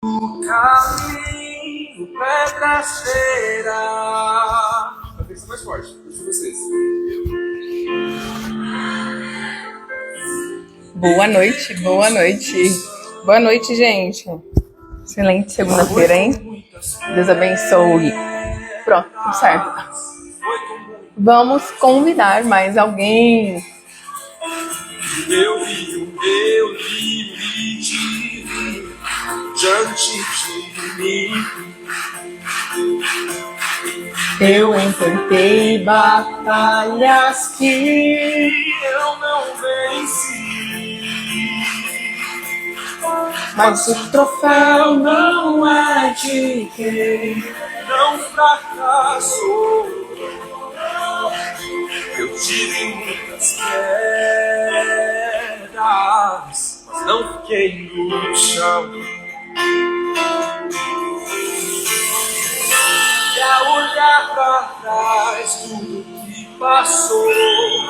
O caminho, pedra será. Tem que ser mais forte, deixa vocês. Boa noite, boa noite. Boa noite, gente. Excelente segunda-feira, hein? Deus abençoe. Pronto, tudo certo. Vamos convidar mais alguém. Eu vi o meu limite diante de mim. Eu enfrentei batalhas que Eu não venci, mas o troféu não é de quem não fracassou. Eu tive muitas quedas, mas não fiquei no chão. E ao olhar pra trás, tudo que passou,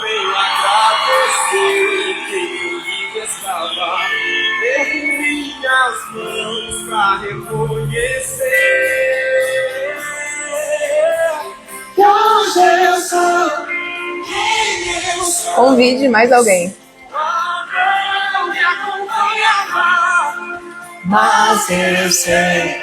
venho agradecer quem comigo estava. Ergo minhas mãos pra reconhecer que hoje eu sou quem eu sou. Convide mais alguém. Não me acompanhava, Mas eu sei.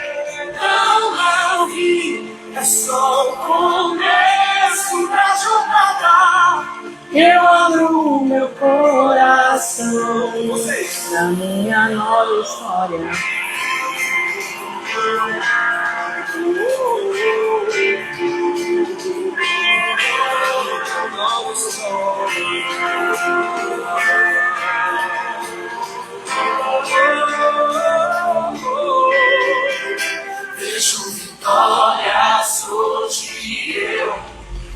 não vi, é só o começo da jornada. Eu abro o meu coração Vocês. na minha nova história. Não sou. Vejo vitórias hoje eu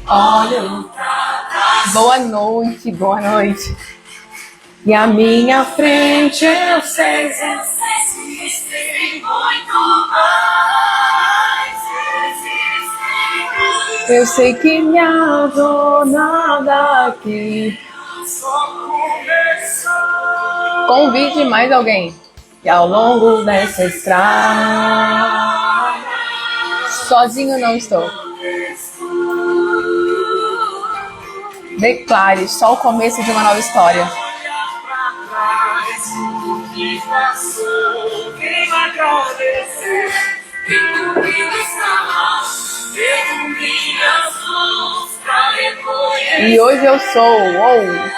Olha, boa noite, boa noite. E à minha frente eu sei. existem muito mais. Eu sei que minha jornada aqui. Só começou. Convide mais alguém. E ao longo dessa estrada, sozinho não estou. Declare, só o começo de uma nova história. Olhar pra trás, o que passou, quem agradecer, quem comigo estava, pego minhas mãos pra reconhecer. E hoje eu sou. Hoje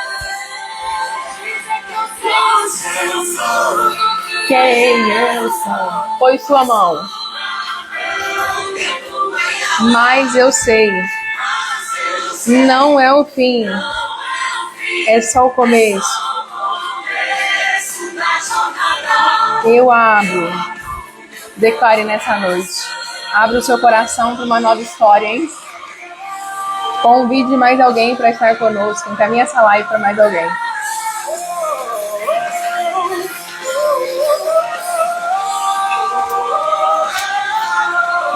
eu sou Quem eu sou? Foi sua mão. Mas eu sei. Não é o fim. É só o começo. Eu abro. Declare nessa noite. Abra o seu coração para uma nova história, hein? Convide mais alguém para estar conosco. Encaminhe essa live para mais alguém.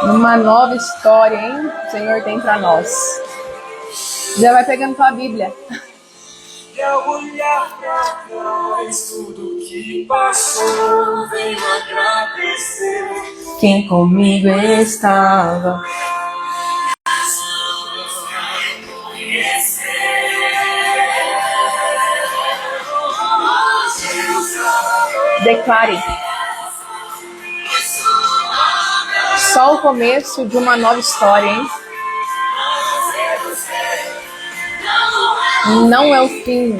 Uma nova história, hein? O Senhor tem para nós. Já vai pegando tua Bíblia. E ao olhar pra trás, tudo que passou, venho agradecer. Quem comigo estava. Declare. Só o começo de uma nova história, hein? Não é o fim.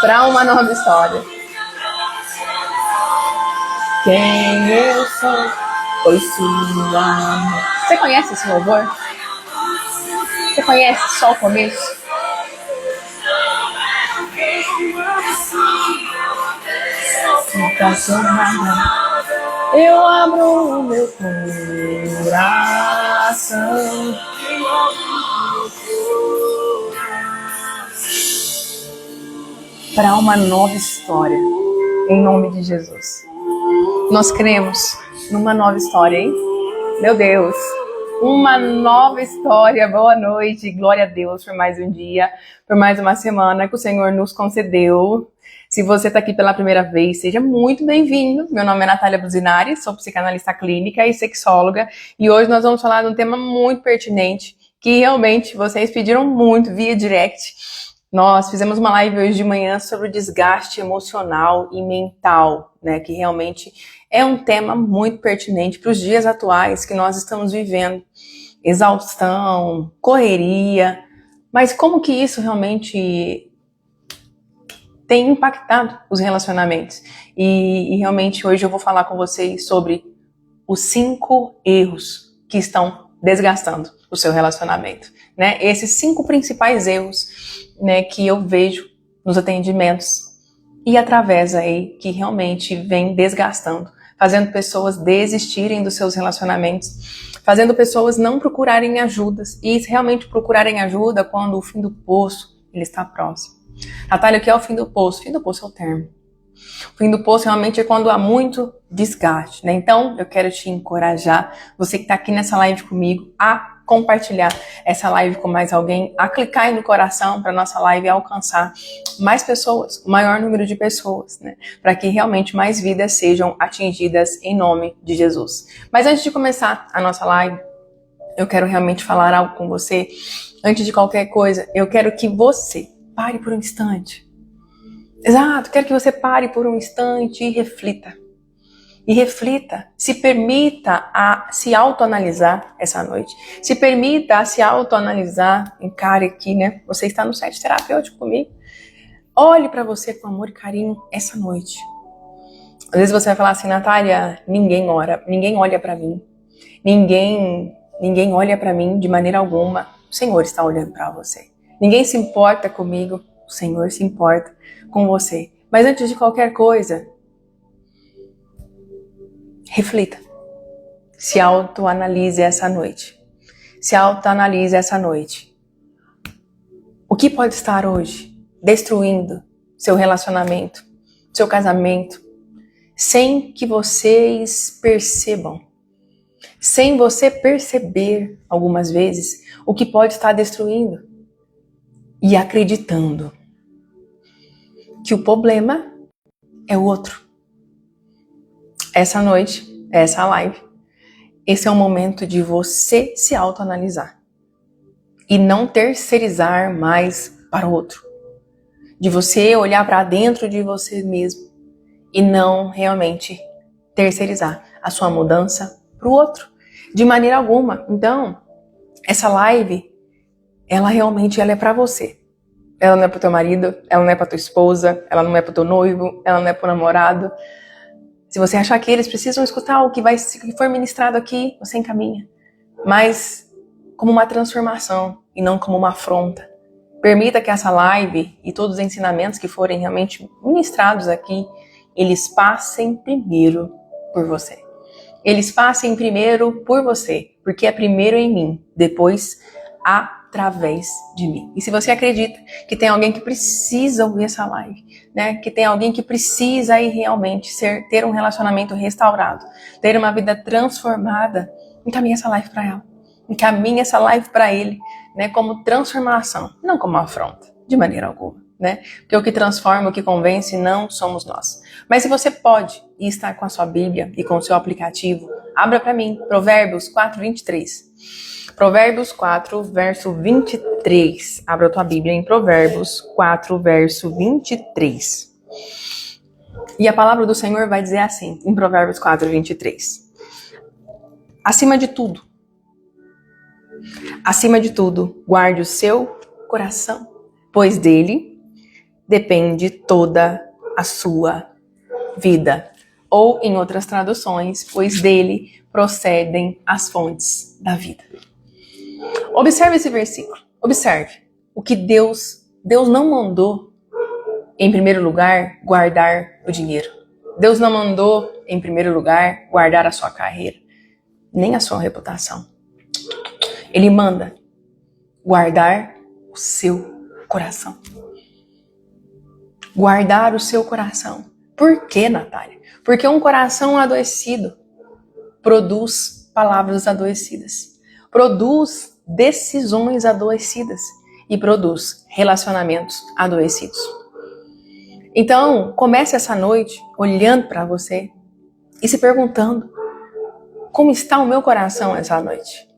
Para uma nova história. Quem eu sou foi sua mão. Você conhece esse louvor? Você conhece só o começo? Eu abro o meu coração. Para uma nova história, em nome de Jesus. Nós cremos numa nova história, hein? Meu Deus, uma nova história. Boa noite, glória a Deus por mais um dia, por mais uma semana que o Senhor nos concedeu. Se você está aqui pela primeira vez, seja muito bem-vindo. Meu nome é Natália Buzinari, sou psicanalista clínica e sexóloga, e hoje nós vamos falar de um tema muito pertinente, que realmente vocês pediram muito via direct. Nós fizemos uma live hoje de manhã sobre o desgaste emocional e mental, né? Que realmente é um tema muito pertinente para os dias atuais que nós estamos vivendo. Exaustão, correria, mas como que isso realmente tem impactado os relacionamentos? E realmente hoje eu vou falar com vocês sobre os 5 erros que estão desgastando o seu relacionamento, né? Esses 5 principais erros, né, que eu vejo nos atendimentos e através aí que realmente vem desgastando, fazendo pessoas desistirem dos seus relacionamentos, fazendo pessoas não procurarem ajudas e realmente procurarem ajuda quando o fim do poço ele está próximo. Natália, o que é o fim do poço? O fim do poço é o término. O fim do poço realmente é quando há muito desgaste, né? Então, eu quero te encorajar, você que está aqui nessa live comigo, a compartilhar essa live com mais alguém, a clicar aí no coração para nossa live alcançar mais pessoas, o maior número de pessoas, né? Para que realmente mais vidas sejam atingidas em nome de Jesus. Mas antes de começar a nossa live, eu quero realmente falar algo com você. Antes de qualquer coisa, eu quero que você pare por um instante. Exato, quero que você pare por um instante e reflita. E reflita, se permita a se autoanalisar essa noite. Se permita a se autoanalisar, encare aqui, né? Você está no set terapêutico comigo. Olhe para você com amor e carinho essa noite. Às vezes você vai falar assim, Natália, ninguém olha para mim. Ninguém olha para mim de maneira alguma. O Senhor está olhando para você. Ninguém se importa comigo. O Senhor se importa com você. Mas antes de qualquer coisa, reflita. Se autoanalise essa noite. Se autoanalise essa noite. O que pode estar hoje destruindo seu relacionamento, seu casamento, sem que vocês percebam? Sem você perceber, algumas vezes, o que pode estar destruindo. E acreditando que o problema é o outro. Essa noite, essa live, esse é o momento de você se autoanalisar e não terceirizar mais para o outro. De você olhar para dentro de você mesmo e não realmente terceirizar a sua mudança para o outro, de maneira alguma. Então, essa live, ela é para você. Ela não é pro teu marido, ela não é pra tua esposa, ela não é pro teu noivo, ela não é pro namorado. Se você achar que eles precisam escutar o que for ministrado aqui, você encaminha. Mas como uma transformação e não como uma afronta. Permita que essa live e todos os ensinamentos que forem realmente ministrados aqui, eles passem primeiro por você. Eles passem primeiro por você, porque é primeiro em mim, depois através de mim. E se você acredita que tem alguém que precisa ouvir essa live, né? Que tem alguém que precisa aí realmente ter um relacionamento restaurado, ter uma vida transformada, encaminhe essa live para ela. Encaminhe essa live para ele, né? Como transformação, não como afronta, de maneira alguma, né? Porque o que transforma, o que convence, não somos nós. Mas se você pode estar com a sua Bíblia e com o seu aplicativo, abra para mim, Provérbios 4:23. Provérbios 4, verso 23. Abra a tua Bíblia em Provérbios 4, verso 23. E a palavra do Senhor vai dizer assim, em Provérbios 4, 23. Acima de tudo, guarde o seu coração, pois dele depende toda a sua vida. Ou, em outras traduções, pois dele procedem as fontes da vida. Observe esse versículo. Observe o que Deus não mandou, em primeiro lugar, guardar o dinheiro. Deus não mandou, em primeiro lugar, guardar a sua carreira, nem a sua reputação. Ele manda guardar o seu coração. Guardar o seu coração. Por quê, Natália? Porque um coração adoecido produz palavras adoecidas. produz decisões adoecidas e produz relacionamentos adoecidos. Então, comece essa noite olhando para você e se perguntando: como está o meu coração essa noite?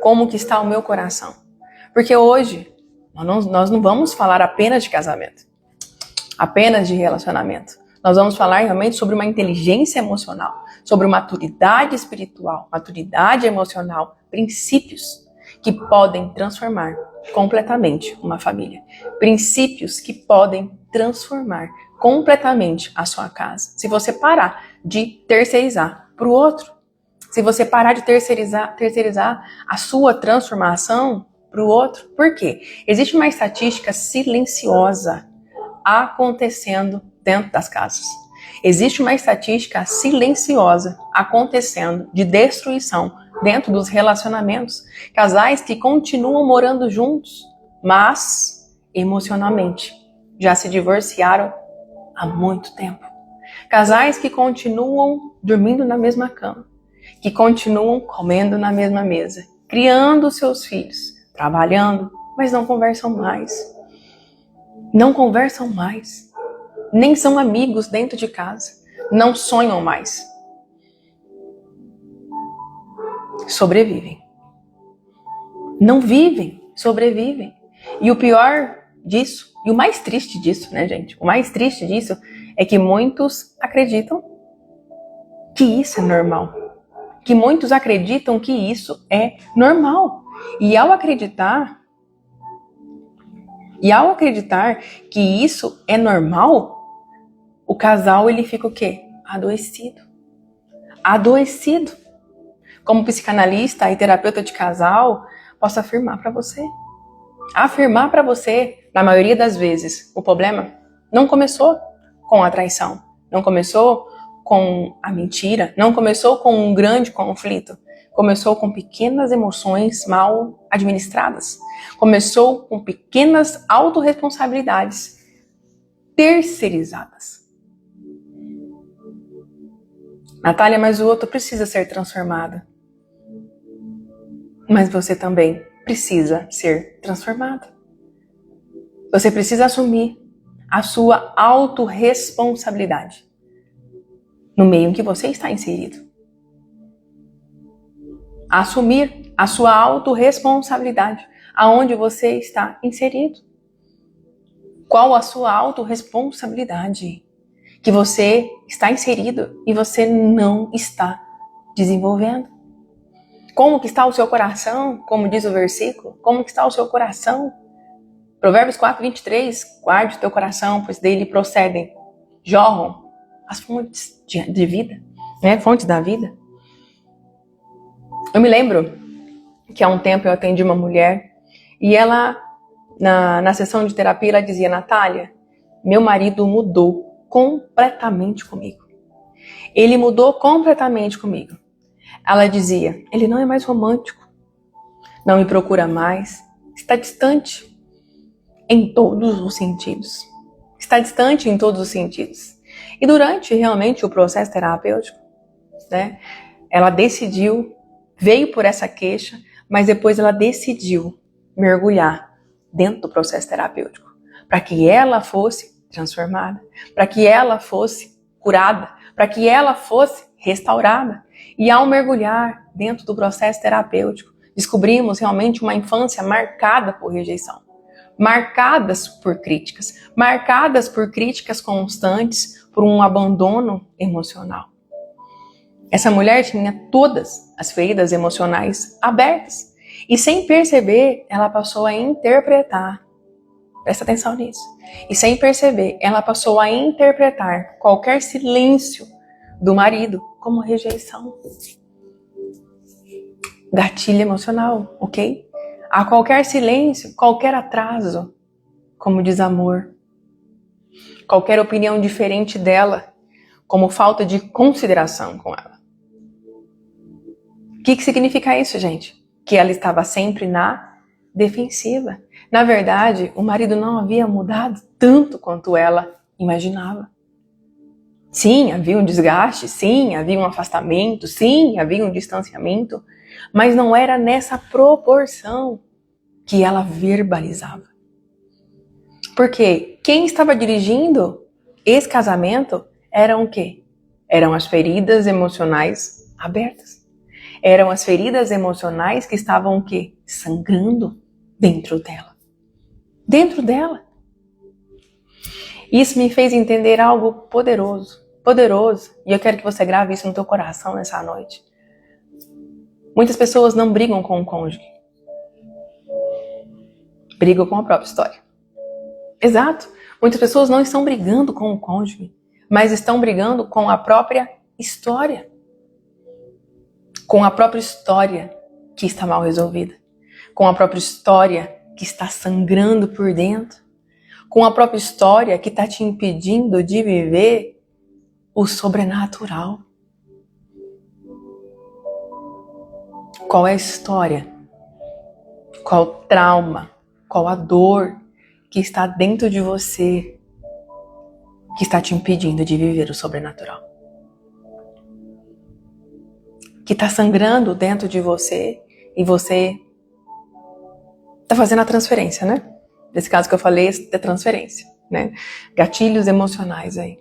Como que está o meu coração? Porque hoje nós não vamos falar apenas de casamento, apenas de relacionamento. Nós vamos falar realmente sobre uma inteligência emocional, sobre maturidade espiritual, maturidade emocional, princípios que podem transformar completamente uma família. Princípios que podem transformar completamente a sua casa. Se você parar de terceirizar para o outro, se você parar de terceirizar a sua transformação para o outro. Por quê? Existe uma estatística silenciosa acontecendo dentro das casas. Existe uma estatística silenciosa acontecendo de destruição dentro dos relacionamentos. Casais que continuam morando juntos, mas emocionalmente já se divorciaram há muito tempo. Casais que continuam dormindo na mesma cama, que continuam comendo na mesma mesa, criando seus filhos, trabalhando, mas não conversam mais. Não conversam mais. Nem são amigos dentro de casa. Não sonham mais. Sobrevivem. Não vivem, sobrevivem. E o pior disso, e o mais triste disso, né, gente? O mais triste disso é que muitos acreditam que isso é normal. Que muitos acreditam que isso é normal. E ao acreditar que isso é normal, o casal ele fica o quê? Adoecido. Adoecido. Como psicanalista e terapeuta de casal, posso afirmar para você. Afirmar para você, na maioria das vezes, o problema não começou com a traição, não começou com a mentira, não começou com um grande conflito. Começou com pequenas emoções mal administradas. Começou com pequenas autorresponsabilidades terceirizadas. Natália, mas o outro precisa ser transformado. Mas você também precisa ser transformado. Você precisa assumir a sua autorresponsabilidade no meio em que você está inserido. Assumir a sua autorresponsabilidade aonde você está inserido. Qual a sua autorresponsabilidade que você está inserido e você não está desenvolvendo? Como que está o seu coração? Como diz o versículo, como que está o seu coração? Provérbios 4:23, guarde o teu coração, pois dele procedem, jorram as fontes de vida, né? Fontes da vida. Eu me lembro que há um tempo eu atendi uma mulher e ela, na sessão de terapia, ela dizia: Natália, meu marido mudou completamente comigo. Ele mudou completamente comigo. Ela dizia: ele não é mais romântico, não me procura mais, está distante em todos os sentidos. Está distante em todos os sentidos. E durante realmente o processo terapêutico, né, ela decidiu, veio por essa queixa, mas depois ela decidiu mergulhar dentro do processo terapêutico, para que ela fosse transformada, para que ela fosse curada, para que ela fosse restaurada. E ao mergulhar dentro do processo terapêutico, descobrimos realmente uma infância marcada por rejeição, marcadas por críticas constantes, por um abandono emocional. Essa mulher tinha todas as feridas emocionais abertas. E sem perceber, ela passou a interpretar. Presta atenção nisso. E sem perceber, ela passou a interpretar qualquer silêncio do marido como rejeição. Gatilho emocional, ok? A qualquer silêncio, qualquer atraso, como desamor. Qualquer opinião diferente dela, como falta de consideração com ela. O que significa isso, gente? Que ela estava sempre na defensiva. Na verdade, o marido não havia mudado tanto quanto ela imaginava. Sim, havia um desgaste, sim, havia um afastamento, sim, havia um distanciamento, mas não era nessa proporção que ela verbalizava. Porque quem estava dirigindo esse casamento eram o quê? Eram as feridas emocionais abertas. Eram as feridas emocionais que estavam o quê? Sangrando dentro dela. Dentro dela. Isso me fez entender algo poderoso. Poderoso. E eu quero que você grave isso no teu coração nessa noite. Muitas pessoas não brigam com o cônjuge. Brigam com a própria história. Exato. Muitas pessoas não estão brigando com o cônjuge, mas estão brigando com a própria história. Com a própria história que está mal resolvida. Com a própria história que está sangrando por dentro. Com a própria história que está te impedindo de viver o sobrenatural. Qual é a história? Qual o trauma? Qual a dor que está dentro de você que está te impedindo de viver o sobrenatural? Que está sangrando dentro de você e você está fazendo a transferência, né? Nesse caso que eu falei, é transferência, né? Gatilhos emocionais aí.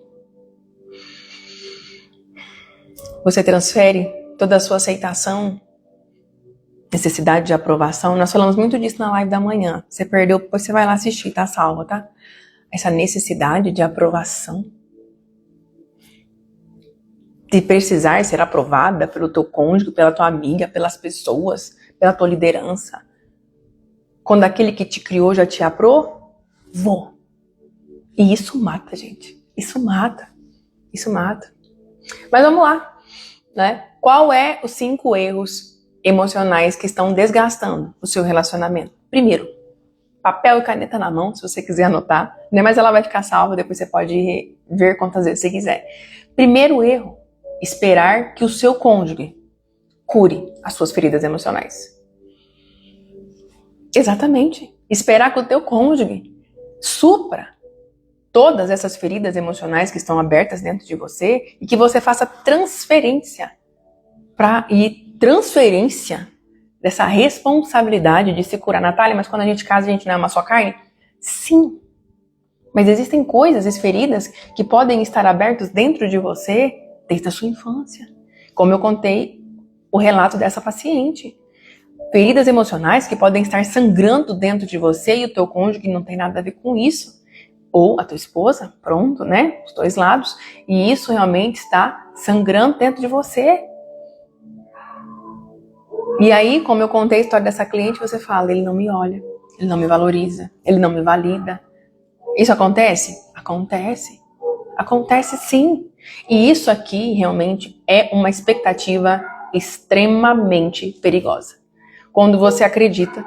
Você transfere toda a sua aceitação, necessidade de aprovação. Nós falamos muito disso na live da manhã. Você perdeu, depois você vai lá assistir, tá salva, tá? Essa necessidade de aprovação. De precisar ser aprovada pelo teu cônjuge, pela tua amiga, pelas pessoas, pela tua liderança. Quando aquele que te criou já te aprovou. E isso mata, gente. Isso mata. Isso mata. Mas vamos lá, né? Qual é os 5 erros emocionais que estão desgastando o seu relacionamento? Primeiro, papel e caneta na mão, se você quiser anotar, né? Mas ela vai ficar salva, depois você pode ver quantas vezes você quiser. Primeiro erro, esperar que o seu cônjuge cure as suas feridas emocionais. Exatamente. Esperar que o teu cônjuge supra todas essas feridas emocionais que estão abertas dentro de você e que você faça transferência dessa responsabilidade de se curar. Natália, mas quando a gente casa a gente não é uma só carne? Sim. Mas existem coisas, feridas que podem estar abertas dentro de você desde a sua infância. Como eu contei o relato dessa paciente. Feridas emocionais que podem estar sangrando dentro de você e o teu cônjuge não tem nada a ver com isso. Ou a tua esposa, pronto, né? Os dois lados. E isso realmente está sangrando dentro de você. E aí, como eu contei a história dessa cliente, você fala, ele não me olha, ele não me valoriza, ele não me valida. Isso acontece? Acontece. Acontece sim. E isso aqui realmente é uma expectativa extremamente perigosa. Quando você acredita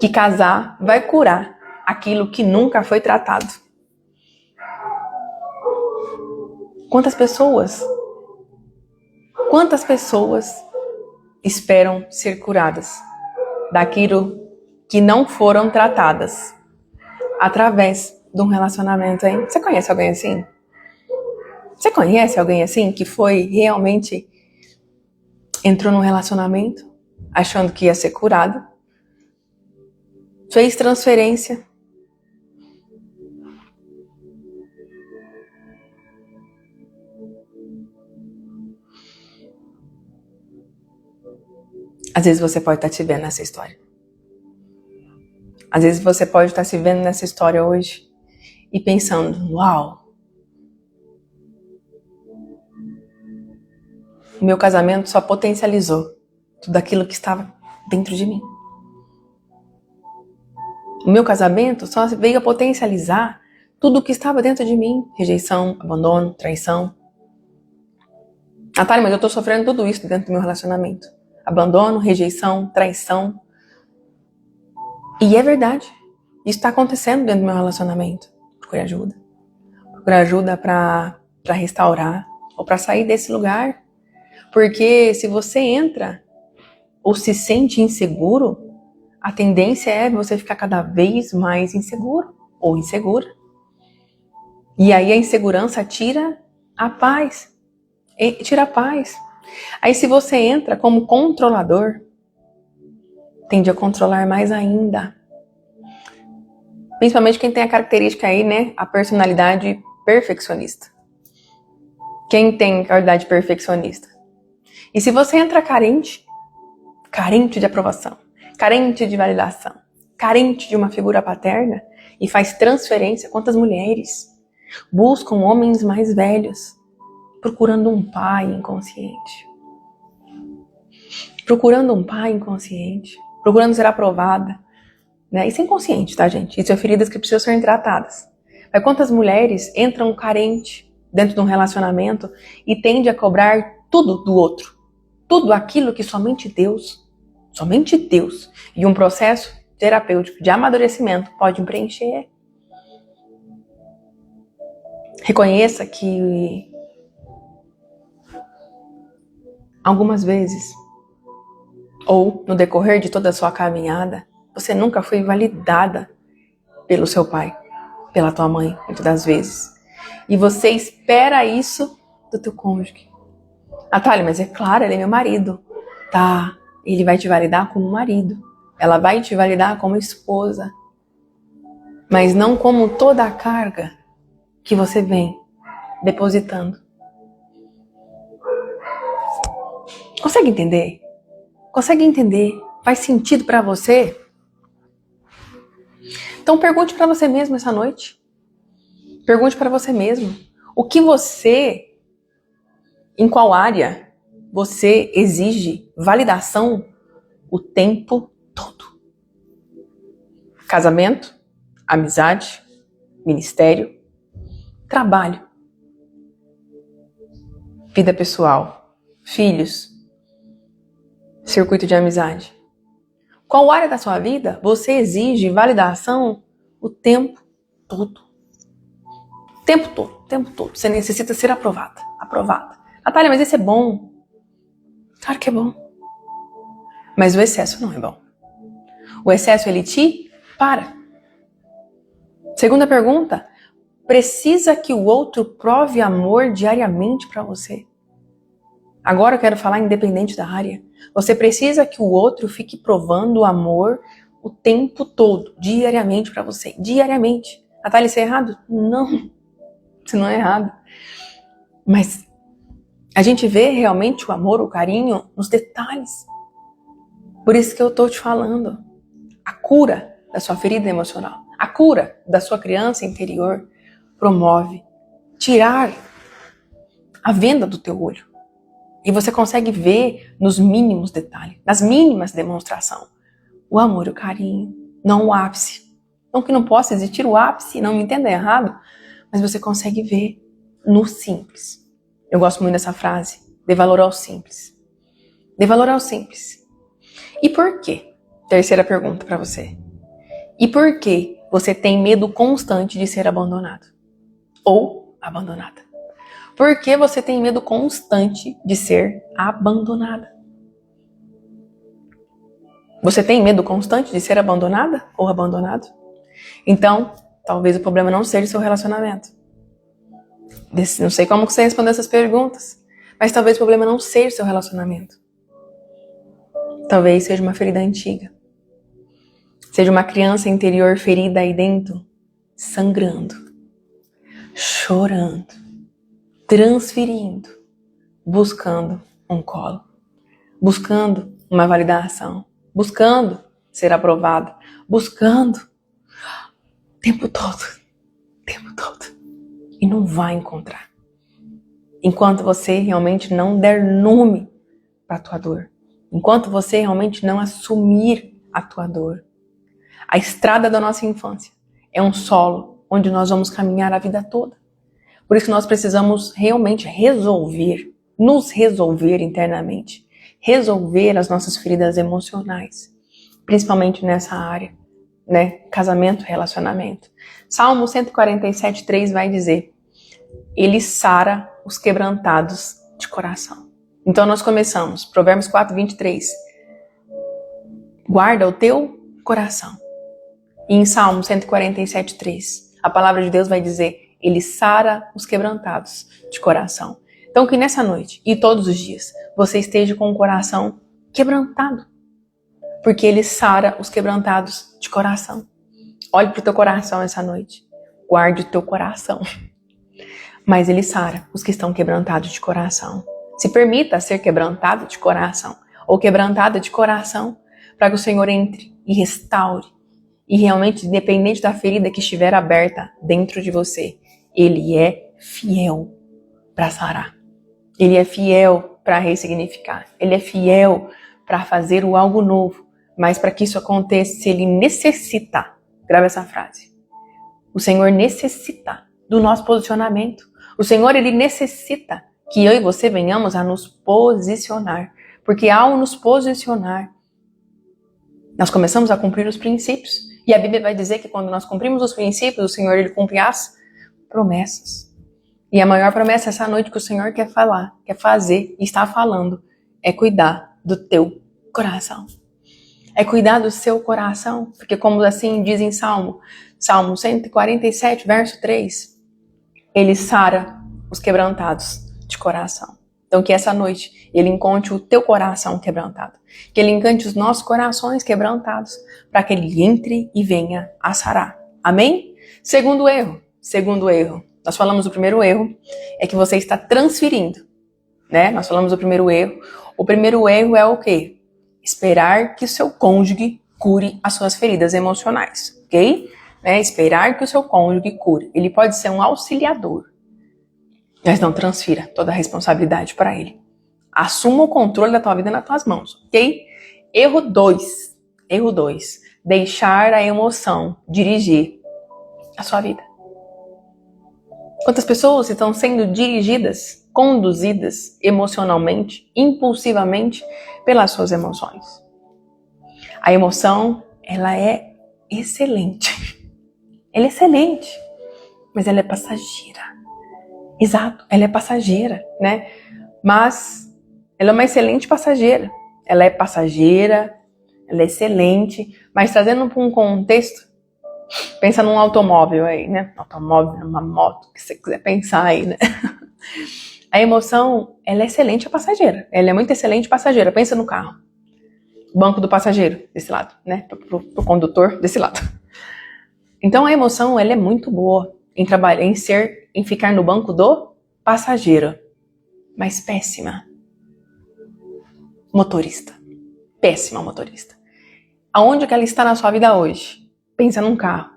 que casar vai curar aquilo que nunca foi tratado. Quantas pessoas esperam ser curadas daquilo que não foram tratadas através de um relacionamento, hein? Você conhece alguém assim? Você conhece alguém assim que foi realmente entrou num relacionamento achando que ia ser curado? Fez transferência. Às vezes você pode estar se vendo nessa história. Às vezes você pode estar se vendo nessa história hoje e pensando, uau, o meu casamento só potencializou tudo aquilo que estava dentro de mim. O meu casamento só veio a potencializar tudo o que estava dentro de mim. Rejeição, abandono, traição. Natália, mas eu estou sofrendo tudo isso dentro do meu relacionamento. Abandono, rejeição, traição. E é verdade. Isso está acontecendo dentro do meu relacionamento. Procure ajuda. Procure ajuda para restaurar ou para sair desse lugar. Porque se você entra ou se sente inseguro, a tendência é você ficar cada vez mais inseguro ou insegura. E aí a insegurança tira a paz. Tira a paz. Aí se você entra como controlador, tende a controlar mais ainda. Principalmente quem tem a característica aí, né? A personalidade perfeccionista. Quem tem qualidade perfeccionista? E se você entra carente de aprovação, carente de validação, carente de uma figura paterna e faz transferência, quantas mulheres buscam homens mais velhos procurando um pai inconsciente? Procurando um pai inconsciente, procurando ser aprovada, né? Isso é inconsciente, tá, gente? Isso é feridas que precisam ser tratadas. Mas quantas mulheres entram carente dentro de um relacionamento e tendem a cobrar tudo do outro? Tudo aquilo que somente Deus e um processo terapêutico de amadurecimento pode preencher. Reconheça que algumas vezes, ou no decorrer de toda a sua caminhada, você nunca foi validada pelo seu pai, pela tua mãe, muitas das vezes. E você espera isso do teu cônjuge. Natália, mas é claro, ele é meu marido. Tá, ele vai te validar como marido. Ela vai te validar como esposa. Mas não como toda a carga que você vem depositando. Consegue entender? Consegue entender? Faz sentido pra você? Então pergunte pra você mesmo essa noite. Pergunte pra você mesmo. Em qual área você exige validação o tempo todo? Casamento, amizade, ministério, trabalho, vida pessoal, filhos, circuito de amizade. Qual área da sua vida você exige validação o tempo todo? O tempo todo. Você necessita ser aprovada. Natália, mas esse é bom. Claro que é bom. Mas o excesso não é bom. O excesso, ele te para. Segunda pergunta. Precisa que o outro prove amor diariamente para você? Agora eu quero falar independente da área. Você precisa que o outro fique provando amor o tempo todo, diariamente para você. Diariamente. Natália, isso é errado? Não. Isso não é errado. Mas a gente vê realmente o amor, o carinho nos detalhes. Por isso que eu tô te falando. A cura da sua ferida emocional, a cura da sua criança interior promove tirar a venda do teu olho. E você consegue ver nos mínimos detalhes, nas mínimas demonstrações, o amor e o carinho, não o ápice. Não que não possa existir o ápice, não me entenda errado, mas você consegue ver no simples. Eu gosto muito dessa frase, dê valor ao simples. Dê valor ao simples. E por quê? Terceira pergunta para você. E por que você tem medo constante de ser abandonado? Ou abandonada? Por que você tem medo constante de ser abandonada? Você tem medo constante de ser abandonada ou abandonado? Então, talvez o problema não seja o seu relacionamento. Não sei como você respondeu essas perguntas, mas talvez o problema não seja o seu relacionamento. Talvez seja uma ferida antiga. Seja uma criança interior ferida aí dentro, sangrando, chorando, transferindo, buscando um colo, buscando uma validação, buscando ser aprovada, buscando o tempo todo. E não vai encontrar. Enquanto você realmente não der nome para a tua dor. Enquanto você realmente não assumir a tua dor. A estrada da nossa infância é um solo onde nós vamos caminhar a vida toda. Por isso nós precisamos realmente nos resolver internamente. Resolver as nossas feridas emocionais. Principalmente nessa área, né? Casamento, relacionamento. Salmo 147:3 vai dizer: Ele sara os quebrantados de coração. Então nós começamos, Provérbios 4:23. Guarda o teu coração. E em Salmo 147:3, a palavra de Deus vai dizer: Ele sara os quebrantados de coração. Então que nessa noite e todos os dias você esteja com o coração quebrantado, porque Ele sara os quebrantados de coração. Olhe para o teu coração essa noite, guarde o teu coração, mas Ele sara os que estão quebrantados de coração. Se permita ser quebrantado de coração ou quebrantada de coração, para que o Senhor entre e restaure. E realmente, independente da ferida que estiver aberta dentro de você, Ele é fiel para sarar. Ele é fiel para ressignificar. Ele é fiel para fazer o algo novo. Mas para que isso aconteça, Ele necessita, grava essa frase, o Senhor necessita do nosso posicionamento. O Senhor, Ele necessita que eu e você venhamos a nos posicionar. Porque ao nos posicionar, nós começamos a cumprir os princípios. E a Bíblia vai dizer que quando nós cumprimos os princípios, o Senhor, Ele cumpre as promessas. E a maior promessa essa noite que o Senhor quer falar, quer fazer e está falando, é cuidar do teu coração. É cuidar do seu coração. Porque como assim diz em Salmo 147, verso 3, Ele sara os quebrantados de coração. Então que essa noite Ele encontre o teu coração quebrantado. Que Ele encante os nossos corações quebrantados, para que Ele entre e venha a sarar. Amém? Segundo erro. Nós falamos do primeiro erro, é que você está transferindo, né? Nós falamos do primeiro erro. O primeiro erro é o quê? Esperar que o seu cônjuge cure as suas feridas emocionais, ok? Esperar que o seu cônjuge cure. Ele pode ser um auxiliador, mas não transfira toda a responsabilidade para ele. Assuma o controle da tua vida nas tuas mãos, ok? Erro 2. Deixar a emoção dirigir a sua vida. Quantas pessoas estão sendo dirigidas, conduzidas emocionalmente, impulsivamente, pelas suas emoções? A emoção, ela é excelente. Ela é excelente, mas ela é passageira. Exato, ela é passageira, né? Mas ela é uma excelente passageira. Ela é passageira, ela é excelente, mas trazendo para um contexto, pensa num automóvel aí, né? Automóvel, numa moto, o que você quiser pensar aí, né? A emoção, ela é excelente passageira. Ela é muito excelente passageira. Pensa no carro. O banco do passageiro, desse lado, né? Pro condutor, desse lado. Então a emoção, ela é muito boa em trabalhar, em ficar no banco do passageiro. Mas péssima motorista. Péssima motorista. Aonde que ela está na sua vida hoje? Pensa num carro.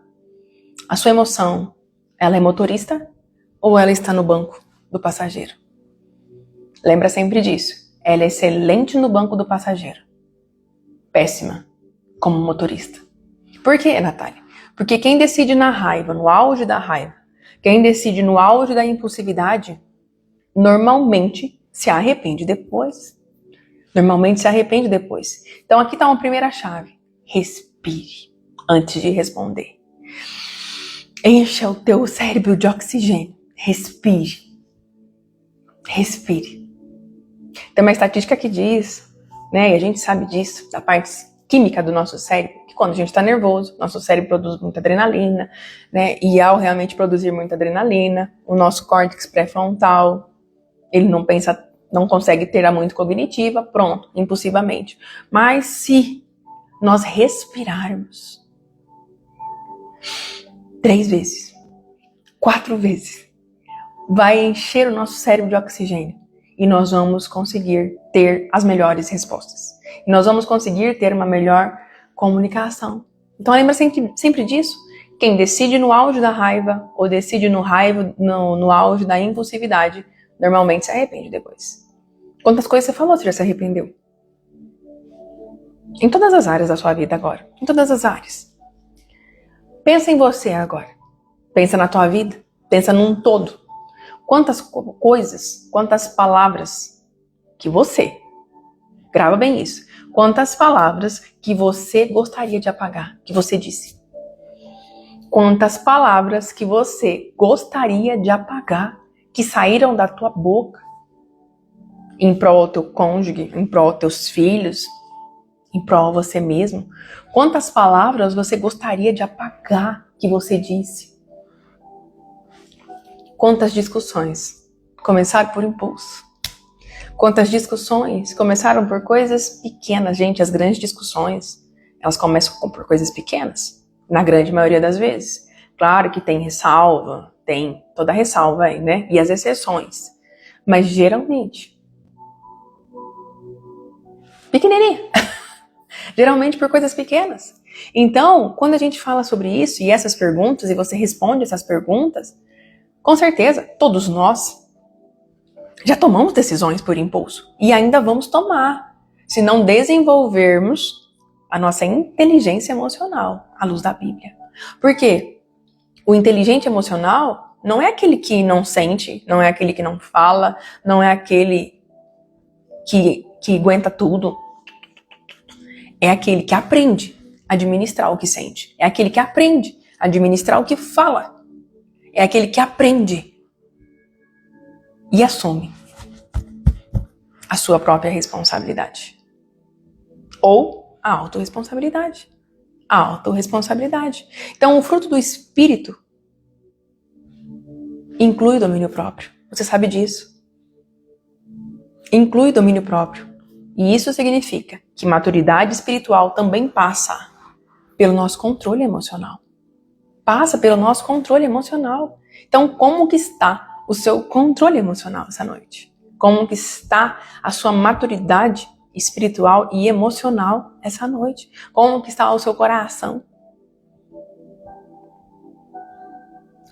A sua emoção, ela é motorista ou ela está no banco do passageiro? Lembra sempre disso. Ela é excelente no banco do passageiro. Péssima como motorista. Por quê, Natália? Porque quem decide na raiva, no auge da raiva, quem decide no auge da impulsividade, normalmente se arrepende depois. Então aqui está uma primeira chave. Respire antes de responder. Encha o teu cérebro de oxigênio. Respire. Tem uma estatística que diz, né, e a gente sabe disso, da parte química do nosso cérebro, que quando a gente está nervoso, nosso cérebro produz muita adrenalina, né, e ao realmente produzir muita adrenalina, o nosso córtex pré-frontal, ele não consegue ter a muito cognitiva, pronto, impulsivamente. Mas se nós respirarmos 3 vezes, 4 vezes, vai encher o nosso cérebro de oxigênio e nós vamos conseguir ter as melhores respostas. E nós vamos conseguir ter uma melhor comunicação. Então lembra sempre disso. Quem decide no auge da raiva ou decide no auge da impulsividade, normalmente se arrepende depois. Quantas coisas você falou, você já se arrependeu? Em todas as áreas da sua vida agora. Em todas as áreas. Pensa em você agora. Pensa na tua vida. Pensa num todo. Quantas coisas, quantas palavras que você, grava bem isso, quantas palavras que você gostaria de apagar, que você disse. Quantas palavras que você gostaria de apagar, que saíram da tua boca, em prol do teu cônjuge, em prol dos teus filhos, em prol você mesmo. Quantas palavras você gostaria de apagar que você disse? Quantas discussões, começaram por impulso. Quantas discussões começaram por coisas pequenas. Gente, as grandes discussões, elas começam por coisas pequenas, na grande maioria das vezes. Claro que tem ressalva, tem toda a ressalva aí, né? E as exceções. Mas geralmente, pequenininha. Geralmente por coisas pequenas. Então, quando a gente fala sobre isso e essas perguntas, e você responde essas perguntas, com certeza, todos nós já tomamos decisões por impulso. E ainda vamos tomar, se não desenvolvermos a nossa inteligência emocional à luz da Bíblia. Por quê? O inteligente emocional não é aquele que não sente, não é aquele que não fala, não é aquele que aguenta tudo. É aquele que aprende a administrar o que sente. É aquele que aprende a administrar o que fala. É aquele que aprende e assume a sua própria responsabilidade. Ou a autorresponsabilidade. A autorresponsabilidade. Então, o fruto do Espírito inclui o domínio próprio. Você sabe disso. Inclui domínio próprio. E isso significa que maturidade espiritual também passa pelo nosso controle emocional. Passa pelo nosso controle emocional. Então, como que está o seu controle emocional essa noite? Como que está a sua maturidade espiritual e emocional essa noite? Como que está o seu coração?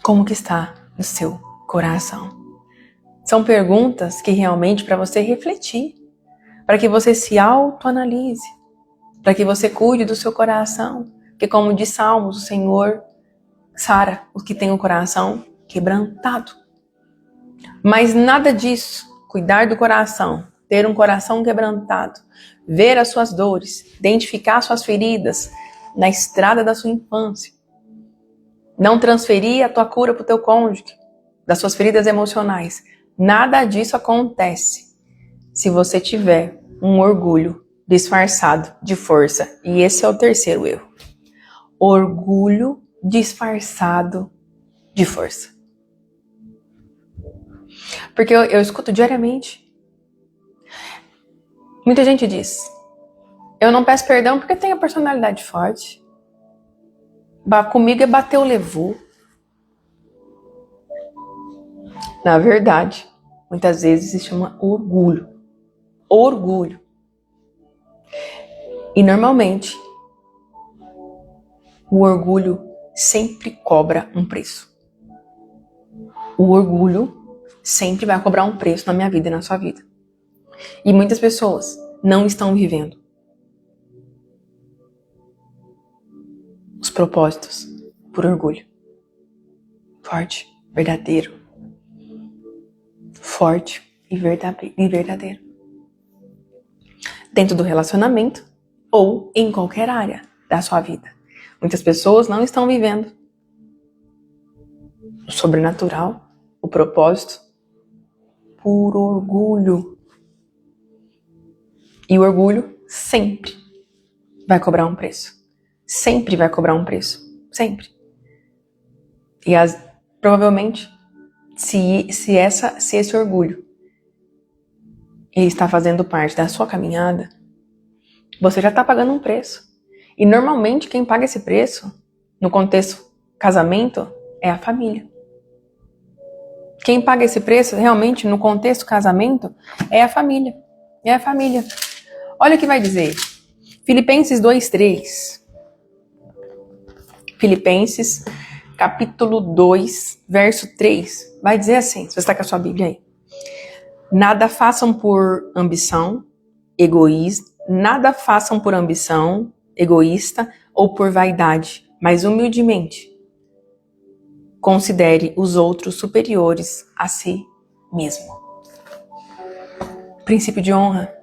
Como que está o seu coração? São perguntas que realmente para você refletir, para que você se autoanalise, para que você cuide do seu coração, porque como diz Salmos, o Senhor sara os que têm o coração quebrantado. Mas nada disso, cuidar do coração, ter um coração quebrantado, ver as suas dores, identificar suas feridas na estrada da sua infância, não transferir a tua cura para o teu cônjuge, das suas feridas emocionais. Nada disso acontece se você tiver um orgulho disfarçado de força. E esse é o terceiro erro. Orgulho disfarçado de força. Porque eu escuto diariamente. Muita gente diz, eu não peço perdão porque tenho a personalidade forte. Comigo é bateu, levou. Na verdade, muitas vezes se chama orgulho. Orgulho. E normalmente, o orgulho sempre cobra um preço. O orgulho sempre vai cobrar um preço na minha vida e na sua vida. E muitas pessoas não estão vivendo os propósitos por orgulho. Forte, verdadeiro. Forte e verdadeiro. Dentro do relacionamento ou em qualquer área da sua vida. Muitas pessoas não estão vivendo o sobrenatural, o propósito, por orgulho. E o orgulho sempre vai cobrar um preço. Sempre vai cobrar um preço. Sempre. E provavelmente, se esse orgulho ele está fazendo parte da sua caminhada, você já está pagando um preço. E normalmente quem paga esse preço, no contexto casamento, é a família. Quem paga esse preço, realmente, no contexto casamento, é a família. É a família. Olha o que vai dizer. Filipenses 2:3. Filipenses, capítulo 2, verso 3. Vai dizer assim, se você está com a sua Bíblia aí. Nada façam por ambição egoísta ou por vaidade, mas humildemente considere os outros superiores a si mesmo. Princípio de honra.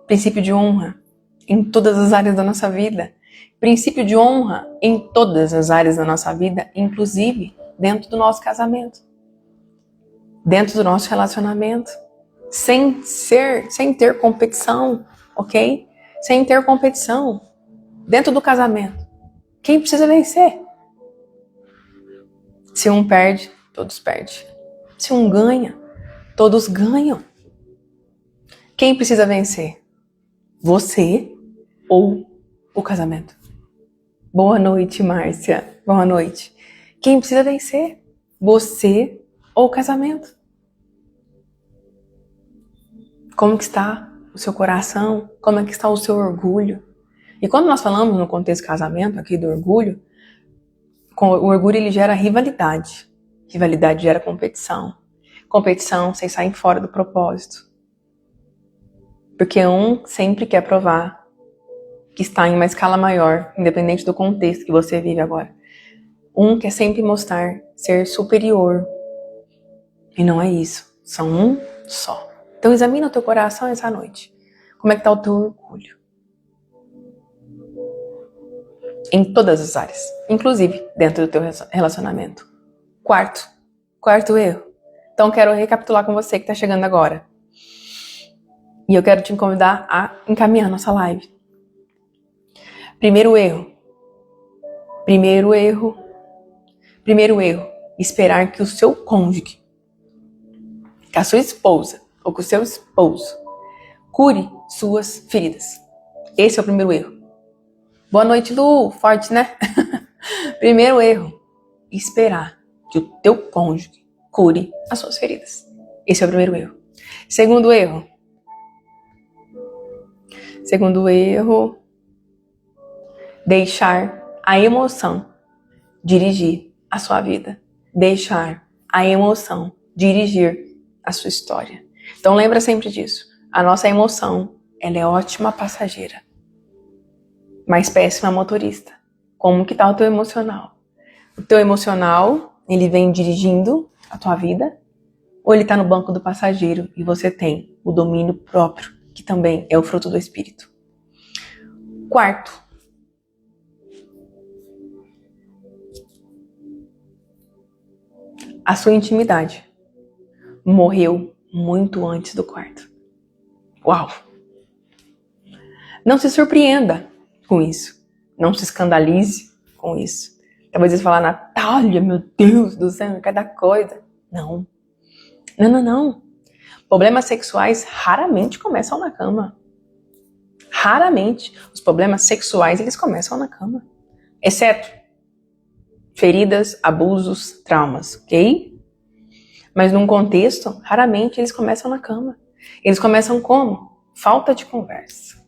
Princípio de honra em todas as áreas da nossa vida. Princípio de honra em todas as áreas da nossa vida, inclusive dentro do nosso casamento. Dentro do nosso relacionamento. Sem ter competição, ok? Sem ter competição. Dentro do casamento. Quem precisa vencer? Se um perde, todos perdem. Se um ganha, Todos ganham. Quem precisa vencer? Você ou o casamento? Boa noite, Márcia. Boa noite. Quem precisa vencer? Você ou o casamento? Como que está o seu coração? Como é que está o seu orgulho? E quando nós falamos no contexto casamento, aqui do orgulho, o orgulho ele gera rivalidade. Rivalidade gera competição. Competição, vocês saem fora do propósito. Porque um sempre quer provar que está em uma escala maior, independente do contexto que você vive agora. Um quer sempre mostrar ser superior. E não é isso. São um só. Então examina o teu coração essa noite. Como é que está o teu orgulho? Em todas as áreas. Inclusive dentro do teu relacionamento. Quarto erro. Então quero recapitular com você que está chegando agora. E eu quero te convidar a encaminhar nossa live. Primeiro erro. Esperar que o seu cônjuge, que a sua esposa ou que o seu esposo cure suas feridas. Esse é o primeiro erro. Boa noite, Lu. Forte, né? Primeiro erro. Esperar que o teu cônjuge cure as suas feridas. Esse é o primeiro erro. Segundo erro. Deixar a emoção dirigir a sua vida. Deixar a emoção dirigir a sua história. Então lembra sempre disso. A nossa emoção, ela é ótima passageira, mas péssima motorista. Como que tá o teu emocional? O teu emocional, ele vem dirigindo a tua vida, ou ele tá no banco do passageiro e você tem o domínio próprio, que também é o fruto do Espírito. Quarto, a sua intimidade morreu muito antes do quarto. Uau! Não se surpreenda com isso. Não se escandalize com isso. Talvez você fale, Natália, meu Deus do céu, cada coisa. Não. Problemas sexuais raramente começam na cama. Raramente. Os problemas sexuais, eles começam na cama. Exceto feridas, abusos, traumas, ok? Mas num contexto, raramente eles começam na cama. Eles começam como? Falta de conversa.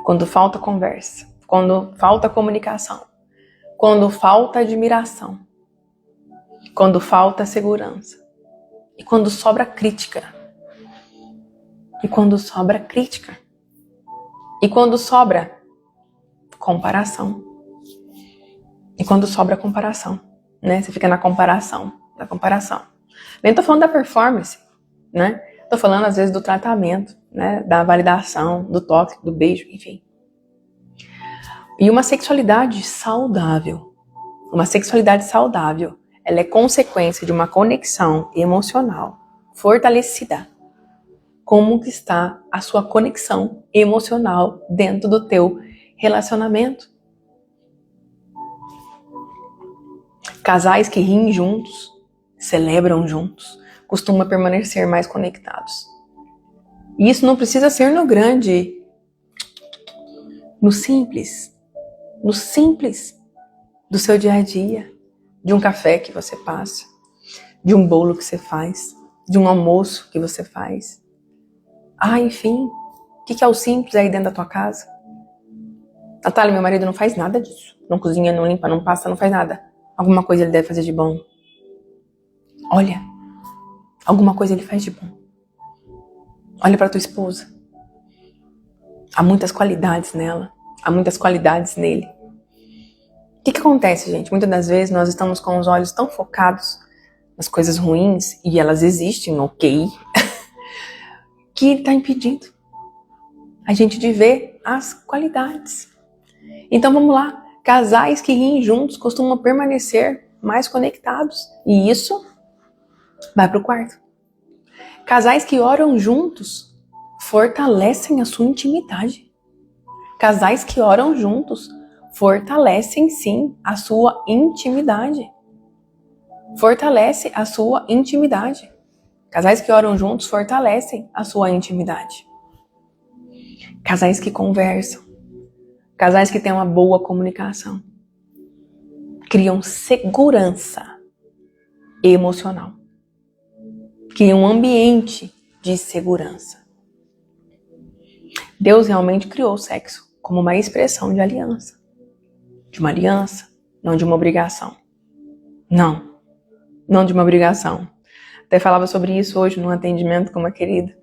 Quando falta conversa. Quando falta comunicação. Quando falta admiração. Quando falta segurança. E quando sobra crítica. E quando sobra comparação. E quando sobra comparação, né? Você fica na comparação. Nem tô falando da performance, né? Tô falando às vezes do tratamento, né? Da validação, do toque, do beijo, enfim. E uma sexualidade saudável. Ela é consequência de uma conexão emocional fortalecida. Como que está a sua conexão emocional dentro do teu relacionamento? Casais que riem juntos, celebram juntos, costumam permanecer mais conectados. E isso não precisa ser no grande, no simples do seu dia a dia, de um café que você passa, de um bolo que você faz, de um almoço que você faz. Enfim, o que é o simples aí dentro da tua casa? Natália, meu marido não faz nada disso. Não cozinha, não limpa, não passa, não faz nada. Alguma coisa ele deve fazer de bom. Olha, alguma coisa ele faz de bom. Olha para tua esposa. Há muitas qualidades nela. Há muitas qualidades nele. O que acontece, gente? Muitas das vezes nós estamos com os olhos tão focados nas coisas ruins, e elas existem, ok, que está impedindo a gente de ver as qualidades. Então vamos lá. Casais que riem juntos costumam permanecer mais conectados. E isso vai para o quarto. Casais que oram juntos fortalecem a sua intimidade. Casais que oram juntos fortalecem sim a sua intimidade. Fortalece a sua intimidade. Casais que oram juntos fortalecem a sua intimidade. Casais que conversam. Casais que têm uma boa comunicação. Criam segurança emocional. Criam um ambiente de segurança. Deus realmente criou o sexo como uma expressão de aliança. De uma aliança, não de uma obrigação. Não de uma obrigação. Até falava sobre isso hoje num atendimento com uma querida.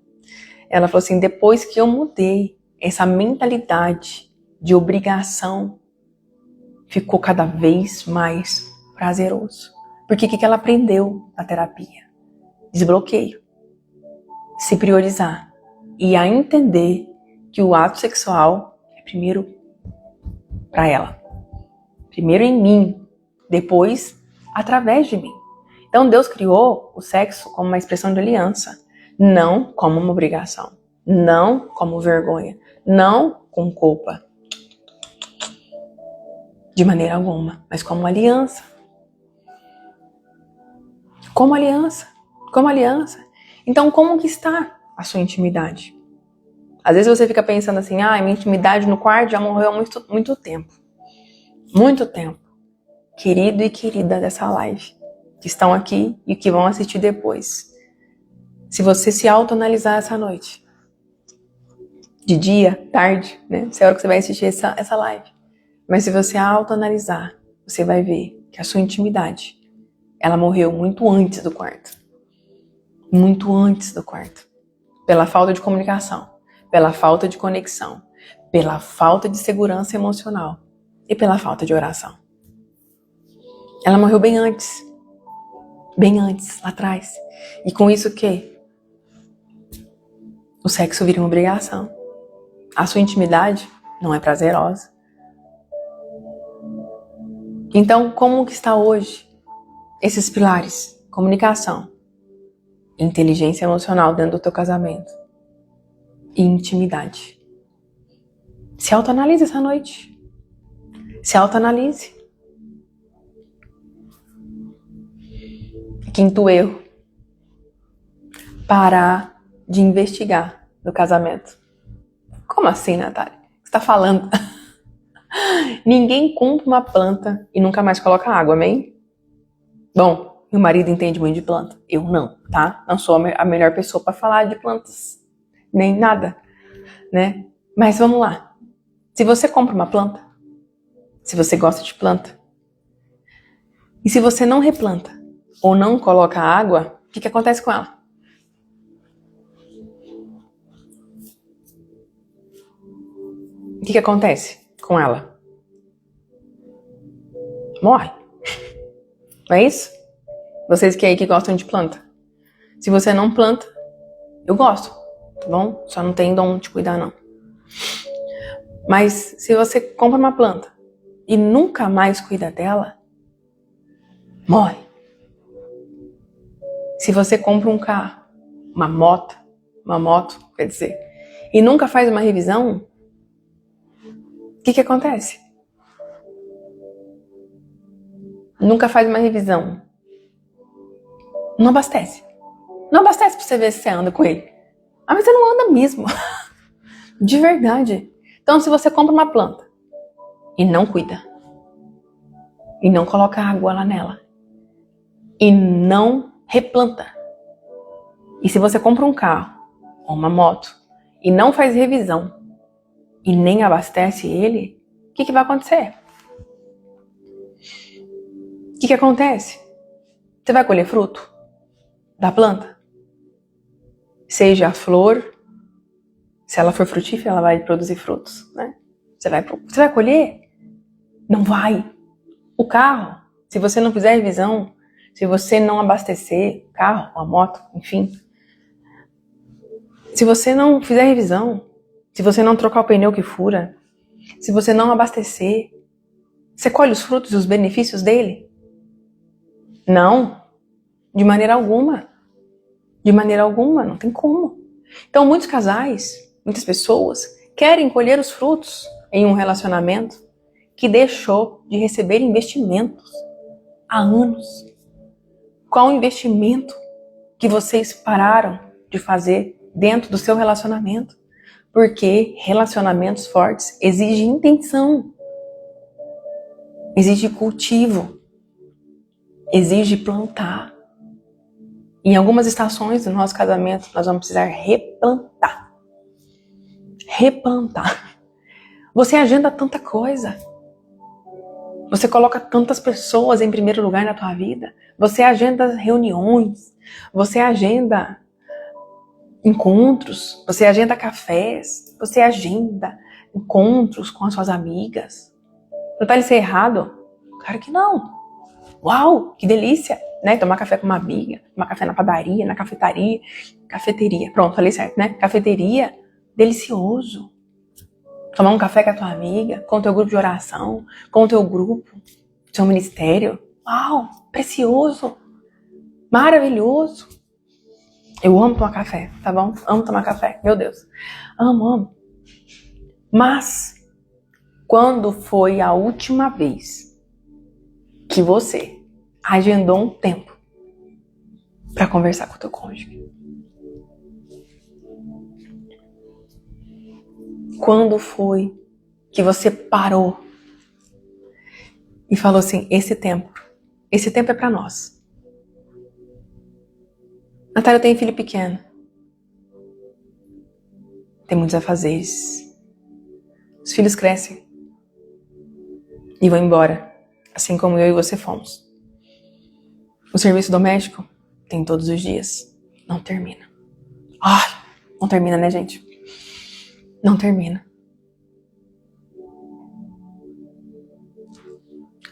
Ela falou assim, depois que eu mudei essa mentalidade de obrigação, ficou cada vez mais prazeroso. Porque o que ela aprendeu na terapia? Desbloqueio. Se priorizar. E a entender que o ato sexual é primeiro para ela. Primeiro em mim. Depois através de mim. Então Deus criou o sexo como uma expressão de aliança. Não como uma obrigação. Não como vergonha. Não com culpa. De maneira alguma. Mas como aliança. Como aliança. Como aliança. Então como que está a sua intimidade? Às vezes você fica pensando assim, minha intimidade no quarto já morreu há muito tempo. Muito tempo. Querido e querida dessa live, que estão aqui e que vão assistir depois. Se você se autoanalisar essa noite, de dia, tarde, né? Essa é a hora que você vai assistir essa live. Mas se você autoanalisar, você vai ver que a sua intimidade, ela morreu muito antes do quarto. Muito antes do quarto. Pela falta de comunicação, pela falta de conexão, pela falta de segurança emocional e pela falta de oração. Ela morreu bem antes, lá atrás. E com isso o quê? O sexo vira uma obrigação. A sua intimidade não é prazerosa. Então, como que está hoje esses pilares? Comunicação, inteligência emocional dentro do teu casamento e intimidade. Se autoanalise essa noite. Se autoanalise. Quinto erro. Parar de investigar no casamento. Como assim, Natália? O que você está falando? Ninguém compra uma planta e nunca mais coloca água, amém? Bom, meu marido entende muito de planta. Eu não, tá? Não sou a melhor pessoa para falar de plantas. Nem nada, né? Mas vamos lá. Se você compra uma planta, se você gosta de planta, e se você não replanta ou não coloca água, o que acontece com ela? O que acontece com ela? Morre. Não é isso? Vocês que aí que gostam de planta. Se você não planta, eu gosto, tá bom? Só não tem dom de cuidar, não. Mas se você compra uma planta e nunca mais cuida dela, morre. Se você compra um carro, uma moto, quer dizer, e nunca faz uma revisão, o que acontece? Nunca faz uma revisão. Não abastece. Não abastece pra você ver se você anda com ele. Mas você não anda mesmo. De verdade. Então, se você compra uma planta e não cuida, e não coloca água lá nela, e não replanta, e se você compra um carro ou uma moto e não faz revisão e nem abastece ele, o que vai acontecer? O que acontece? Você vai colher fruto da planta? Seja a flor, se ela for frutífera, ela vai produzir frutos, né? Você vai colher? Não vai. O carro, se você não fizer revisão, se você não abastecer o carro, a moto, enfim, se você não fizer revisão, se você não trocar o pneu que fura, se você não abastecer, você colhe os frutos e os benefícios dele? Não, de maneira alguma. De maneira alguma, não tem como. Então, muitos casais, muitas pessoas querem colher os frutos em um relacionamento que deixou de receber investimentos há anos. Qual investimento que vocês pararam de fazer dentro do seu relacionamento? Porque relacionamentos fortes exigem intenção, exige cultivo, exige plantar. Em algumas estações do nosso casamento, nós vamos precisar replantar. Replantar. Você agenda tanta coisa. Você coloca tantas pessoas em primeiro lugar na tua vida. Você agenda reuniões. Você agenda encontros. Você agenda cafés. Você agenda encontros com as suas amigas. Não tá isso errado? Claro que não. Uau, que delícia, né? Tomar café com uma amiga, tomar café na padaria, na cafeteria. Pronto, falei certo, né? Cafeteria, delicioso. Tomar um café com a tua amiga, com o teu grupo de oração, com o teu grupo, seu ministério. Uau, precioso, maravilhoso. Eu amo tomar café, tá bom? Amo tomar café, meu Deus. Amo. Mas, quando foi a última vez que você agendou um tempo para conversar com o teu cônjuge? Quando foi que você parou e falou assim, esse tempo é para nós? Natália, eu tenho filho pequeno. Tem muitos afazeres. Os filhos crescem e vão embora, assim como eu e você fomos. O serviço doméstico tem todos os dias. Não termina. Não termina, né, gente? Não termina.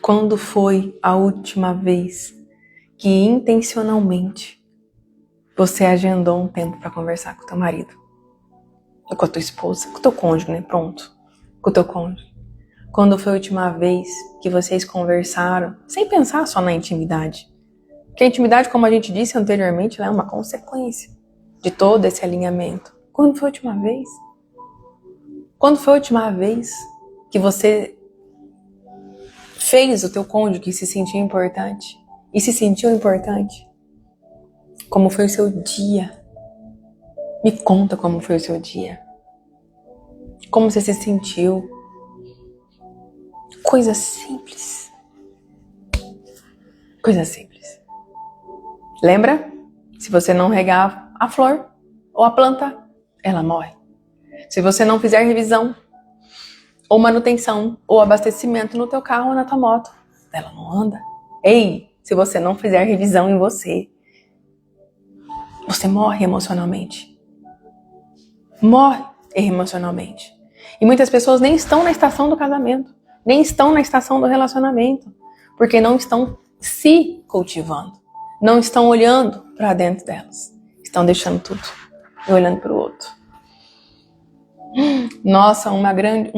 Quando foi a última vez que intencionalmente você agendou um tempo para conversar com o teu marido? Ou com a tua esposa? Com o teu cônjuge, né? Pronto. Com o teu cônjuge. Quando foi a última vez que vocês conversaram, sem pensar só na intimidade? Porque a intimidade, como a gente disse anteriormente, é uma consequência de todo esse alinhamento. Quando foi a última vez? Quando foi a última vez que você fez o teu cônjuge se sentir importante? E se sentiu importante? Como foi o seu dia? Me conta como foi o seu dia. Como você se sentiu? Coisa simples. Coisa simples. Lembra? Se você não regar a flor ou a planta, ela morre. Se você não fizer revisão, ou manutenção, ou abastecimento no teu carro ou na tua moto, ela não anda. Ei, se você não fizer revisão em você, você morre emocionalmente. Morre emocionalmente. E muitas pessoas nem estão na estação do casamento, nem estão na estação do relacionamento, porque não estão se cultivando, não estão olhando para dentro delas, estão deixando tudo e olhando para o outro. Nossa, um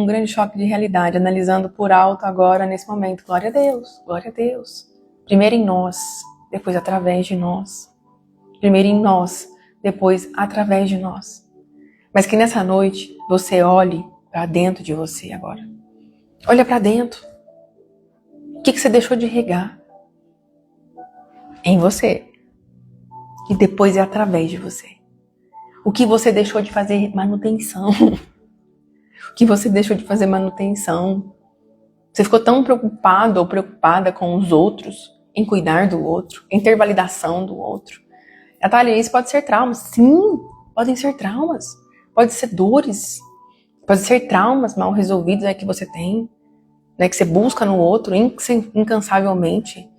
grande choque de realidade, analisando por alto agora, nesse momento. Glória a Deus, glória a Deus. Primeiro em nós, depois através de nós. Primeiro em nós, depois através de nós. Mas que nessa noite você olhe para dentro de você agora. Olha para dentro. O que você deixou de regar? Em você. E depois é através de você. O que você deixou de fazer manutenção? O que você deixou de fazer manutenção? Você ficou tão preocupado ou preocupada com os outros, em cuidar do outro, em ter validação do outro. Natália, isso pode ser traumas. Sim, podem ser traumas. Pode ser dores. Pode ser traumas mal resolvidos que você tem, né, que você busca no outro incansavelmente.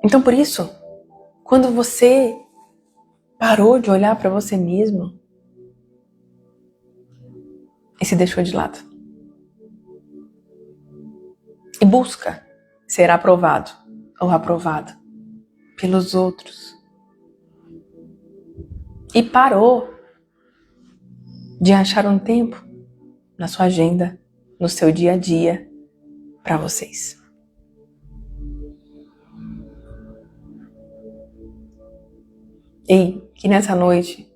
Então, por isso, quando você parou de olhar para você mesmo e se deixou de lado, e busca ser aprovado ou aprovado pelos outros, e parou de achar um tempo na sua agenda, no seu dia a dia, para vocês. E que nessa noite,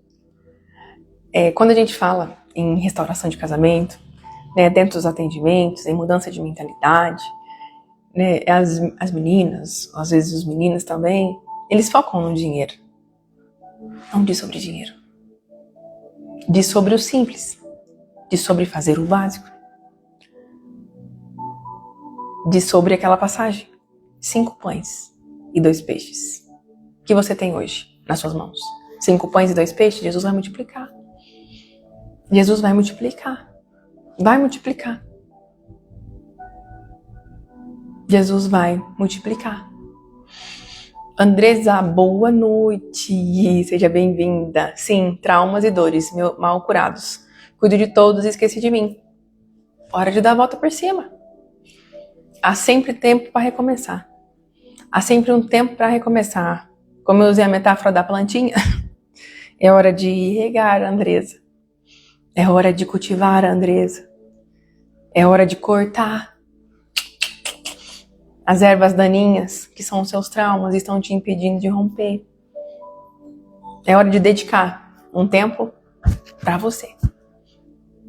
quando a gente fala em restauração de casamento, né, dentro dos atendimentos, em mudança de mentalidade, né, as meninas, às vezes os meninos também, eles focam no dinheiro. Não diz sobre dinheiro. Diz sobre o simples. Diz sobre fazer o básico. Diz sobre aquela passagem. 5 pães e 2 peixes. O que você tem hoje nas suas mãos? 5 pães e 2 peixes? Jesus vai multiplicar. Jesus vai multiplicar. Vai multiplicar. Jesus vai multiplicar. Andresa, boa noite. Seja bem-vinda. Sim, traumas e dores mal curados. Cuido de todos e esqueci de mim. Hora de dar a volta por cima. Há sempre tempo para recomeçar. Há sempre um tempo para recomeçar. Como eu usei a metáfora da plantinha, é hora de regar, Andresa. É hora de cultivar, Andresa. É hora de cortar as ervas daninhas, que são os seus traumas e estão te impedindo de romper. É hora de dedicar um tempo para você.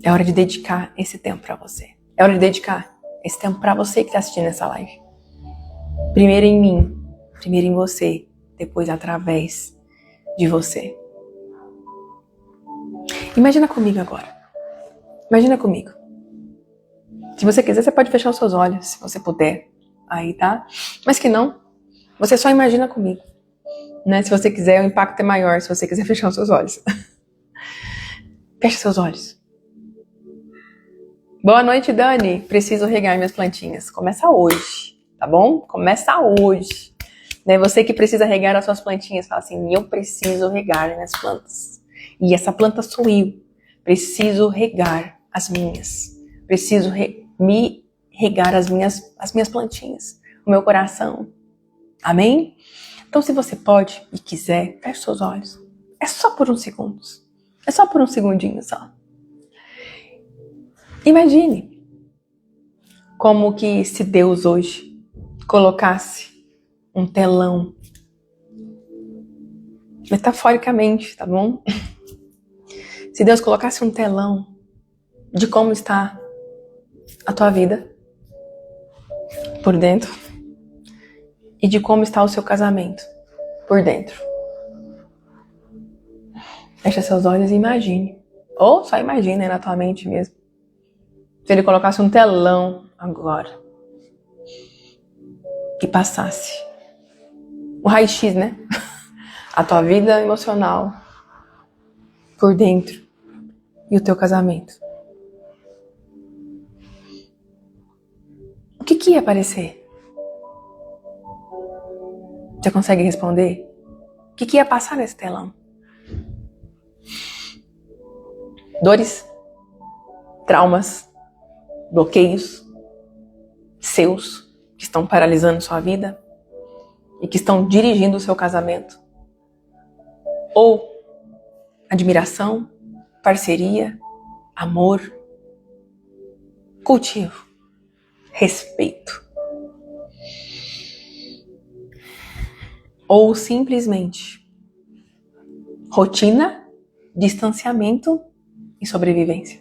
É hora de dedicar esse tempo para você. É hora de dedicar esse tempo para você que está assistindo essa live. Primeiro em mim, primeiro em você, depois através de você. Imagina comigo agora. Imagina comigo. Se você quiser, você pode fechar os seus olhos, se você puder. Aí, tá? Mas que não, você só imagina comigo. Né? Se você quiser, o impacto é maior se você quiser fechar os seus olhos. Fecha seus olhos. Boa noite, Dani. Preciso regar minhas plantinhas. Começa hoje, tá bom? Começa hoje. Né? Você que precisa regar as suas plantinhas, fala assim, eu preciso regar minhas plantas. E essa planta sou eu. Preciso regar as minhas. Preciso me regar as minhas plantinhas, o meu coração. Amém? Então, se você pode e quiser, feche seus olhos. É só por uns segundos. É só por um segundinho só. Imagine como que se Deus hoje colocasse um telão, metaforicamente, tá bom? Se Deus colocasse um telão de como está a tua vida por dentro e de como está o seu casamento por dentro. Fecha seus olhos e imagine. Ou só imagine na tua mente mesmo. Se ele colocasse um telão agora e passasse o raio-x, né? A tua vida emocional por dentro e o teu casamento. O que ia aparecer? Você consegue responder? O que ia passar nesse telão? Dores, traumas, bloqueios seus que estão paralisando sua vida e que estão dirigindo o seu casamento. Ou admiração, parceria, amor, cultivo, respeito. Ou simplesmente rotina, distanciamento e sobrevivência.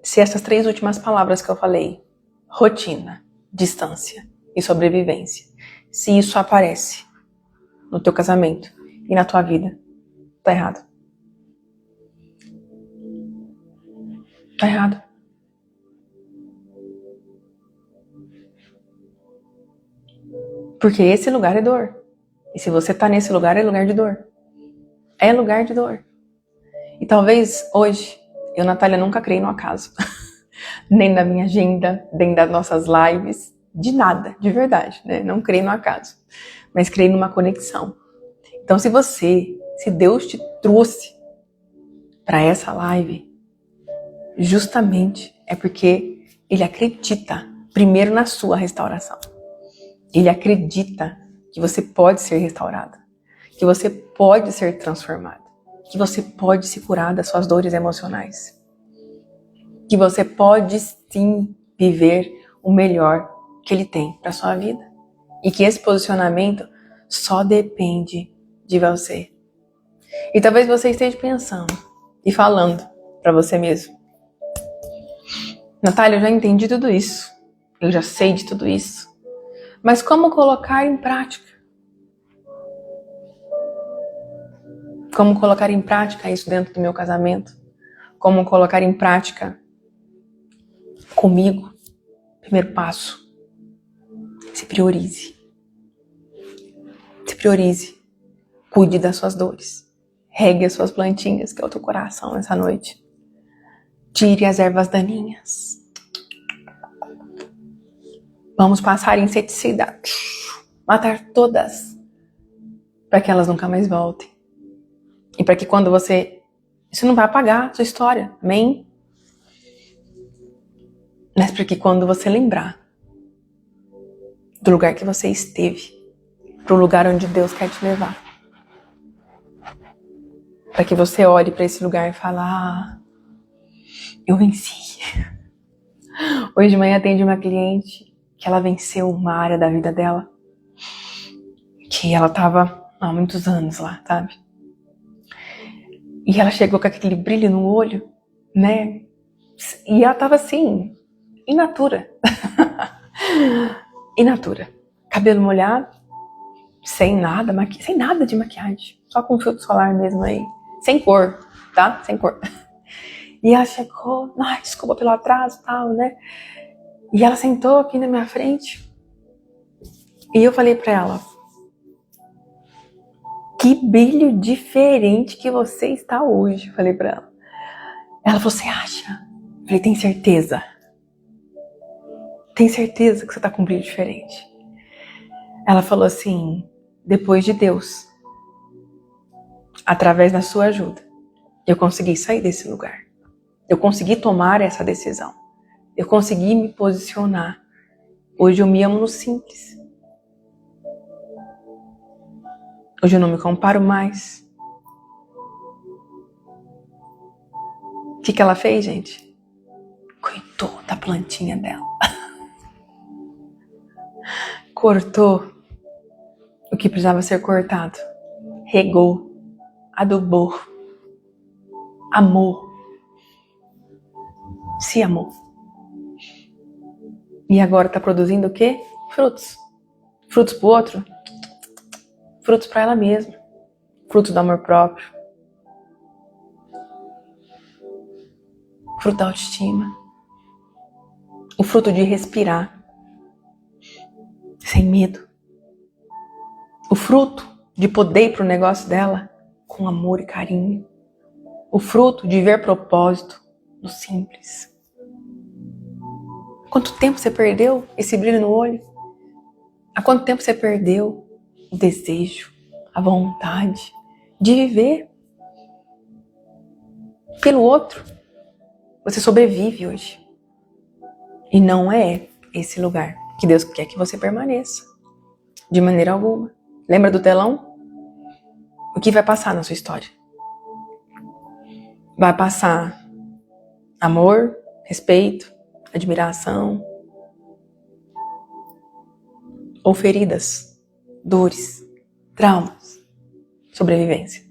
Se essas 3 últimas palavras que eu falei, rotina, distância e sobrevivência, se isso aparece no teu casamento e na tua vida, tá errado. Tá errado. Porque esse lugar é dor. E se você tá nesse lugar, é lugar de dor. É lugar de dor. E talvez hoje, eu, Natália, nunca criei no acaso. Nem na minha agenda, nem das nossas lives. De nada, de verdade, né? Não criei no acaso. Mas criei numa conexão. Então, se Deus te trouxe para essa live, justamente é porque Ele acredita, primeiro, na sua restauração. Ele acredita que você pode ser restaurado, que você pode ser transformado, que você pode se curar das suas dores emocionais, que você pode sim viver o melhor que Ele tem para sua vida e que esse posicionamento só depende de você. E talvez você esteja pensando e falando para você mesmo: Natália, eu já entendi tudo isso. Eu já sei de tudo isso. Mas como colocar em prática? Como colocar em prática isso dentro do meu casamento? Como colocar em prática comigo? Primeiro passo. Se priorize. Se priorize. Cuide das suas dores. Regue as suas plantinhas, que é o teu coração essa noite. Tire as ervas daninhas. Vamos passar inseticida. Matar todas. Para que elas nunca mais voltem. E para que quando você... Isso não vai apagar a sua história. Amém? Mas para que quando você lembrar do lugar que você esteve, para o lugar onde Deus quer te levar, para que você olhe para esse lugar e fale, eu venci. Hoje de manhã atendi uma cliente que ela venceu uma área da vida dela, que ela estava há muitos anos lá, sabe? E ela chegou com aquele brilho no olho, né? E ela estava assim, inatura. Inatura. Cabelo molhado, sem nada de maquiagem. Só com filtro solar mesmo aí. Sem cor, tá? Sem cor. E ela chegou, desculpa pelo atraso e tal, né? E ela sentou aqui na minha frente. E eu falei pra ela, que brilho diferente que você está hoje. Falei pra ela. Ela falou, você acha? Eu falei, tem certeza? Tem certeza que você tá com um brilho diferente? Ela falou assim, depois de Deus, através da sua ajuda, eu consegui sair desse lugar. Eu consegui tomar essa decisão. Eu consegui me posicionar. Hoje eu me amo no simples. Hoje eu não me comparo mais. O que ela fez, gente? Cuidou da plantinha dela. Cortou o que precisava ser cortado. Regou. Adubou. Amou. Se amou. E agora tá produzindo o quê? Frutos. Frutos pro outro? Frutos para ela mesma. Frutos do amor próprio. Fruto da autoestima. O fruto de respirar. Sem medo. O fruto de poder ir pro negócio dela com amor e carinho. O fruto de ver propósito no simples. Quanto tempo você perdeu esse brilho no olho? Há quanto tempo você perdeu o desejo, a vontade de viver pelo outro? Você sobrevive hoje. E não é esse lugar que Deus quer que você permaneça. De maneira alguma. Lembra do telão? O que vai passar na sua história? Vai passar amor, respeito, admiração ou feridas, dores, traumas, sobrevivência.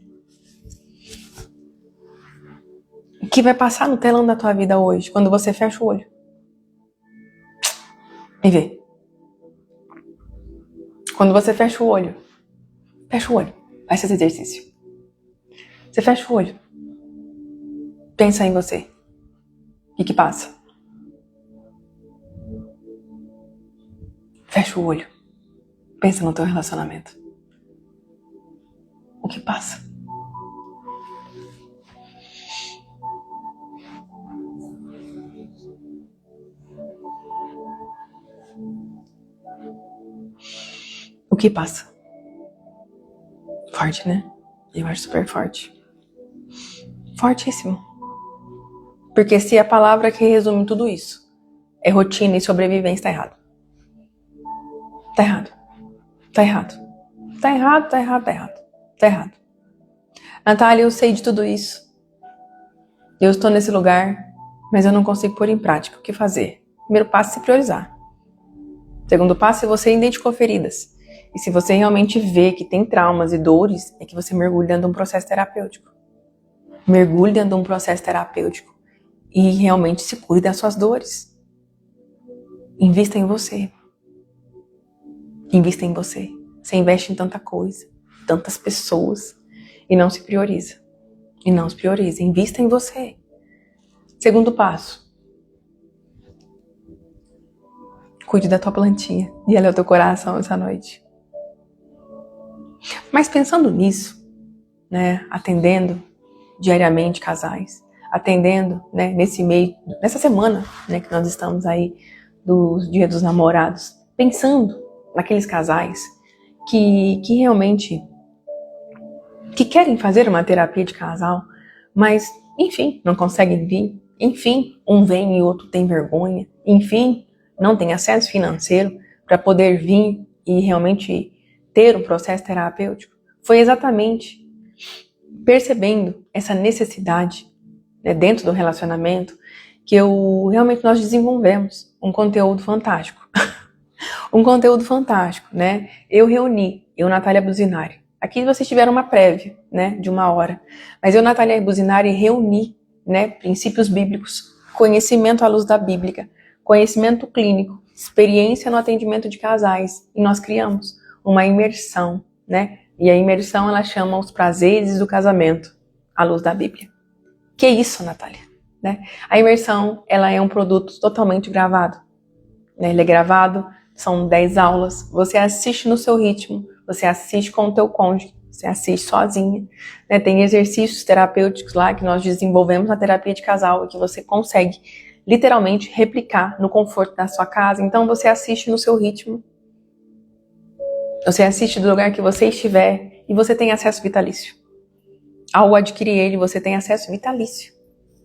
O que vai passar no telão da tua vida hoje, quando você fecha o olho? E vê. Quando você fecha o olho, faz esse exercício. Você fecha o olho, pensa em você. O que passa? Fecha o olho. Pensa no teu relacionamento. O que passa? O que passa? Forte, né? Eu acho super forte. Fortíssimo. Porque se a palavra que resume tudo isso é rotina e sobrevivência, tá errado. Tá errado. Tá errado. Tá errado, tá errado, tá errado. Tá errado. Natália, eu sei de tudo isso. Eu estou nesse lugar, mas eu não consigo pôr em prática. O que fazer? Primeiro passo é se priorizar. Segundo passo, se você identificou feridas. E se você realmente vê que tem traumas e dores, é que você mergulhe dentro de um processo terapêutico. Mergulhe dentro de um processo terapêutico. e realmente se cure das suas dores. Invista em você. Invista em você. Você investe em tanta coisa, tantas pessoas, e não se prioriza. E não se prioriza. Invista em você. Segundo passo. Cuide da tua plantinha e ela é o teu coração essa noite. Mas pensando nisso, né, atendendo diariamente casais, atendendo, né, nessa semana, né, que nós estamos aí do Dia dos Namorados, pensando naqueles casais que realmente que querem fazer uma terapia de casal, mas, enfim, não conseguem vir, enfim, um vem e o outro tem vergonha, enfim, não tem acesso financeiro para poder vir e realmente ter um processo terapêutico. Foi exatamente percebendo essa necessidade, né, dentro do relacionamento que realmente nós desenvolvemos um conteúdo fantástico. Um conteúdo fantástico, né? Eu, Natália Buzinari. Aqui vocês tiveram uma prévia, né, de 1 hora. Mas eu, Natália Buzinari, reuni, né, princípios bíblicos, conhecimento à luz da Bíblia, conhecimento clínico, experiência no atendimento de casais. E nós criamos uma imersão, né? E a imersão, ela chama os prazeres do casamento à luz da Bíblia. Que isso, Natália? Né? A imersão, ela é um produto totalmente gravado. Né? Ele é gravado, são 10 aulas, você assiste no seu ritmo, você assiste com o teu cônjuge, você assiste sozinha. Né? Tem exercícios terapêuticos lá que nós desenvolvemos na terapia de casal e que você consegue literalmente replicar no conforto da sua casa. Então você assiste no seu ritmo, você assiste do lugar que você estiver e você tem acesso vitalício. Ao adquirir ele, você tem acesso vitalício.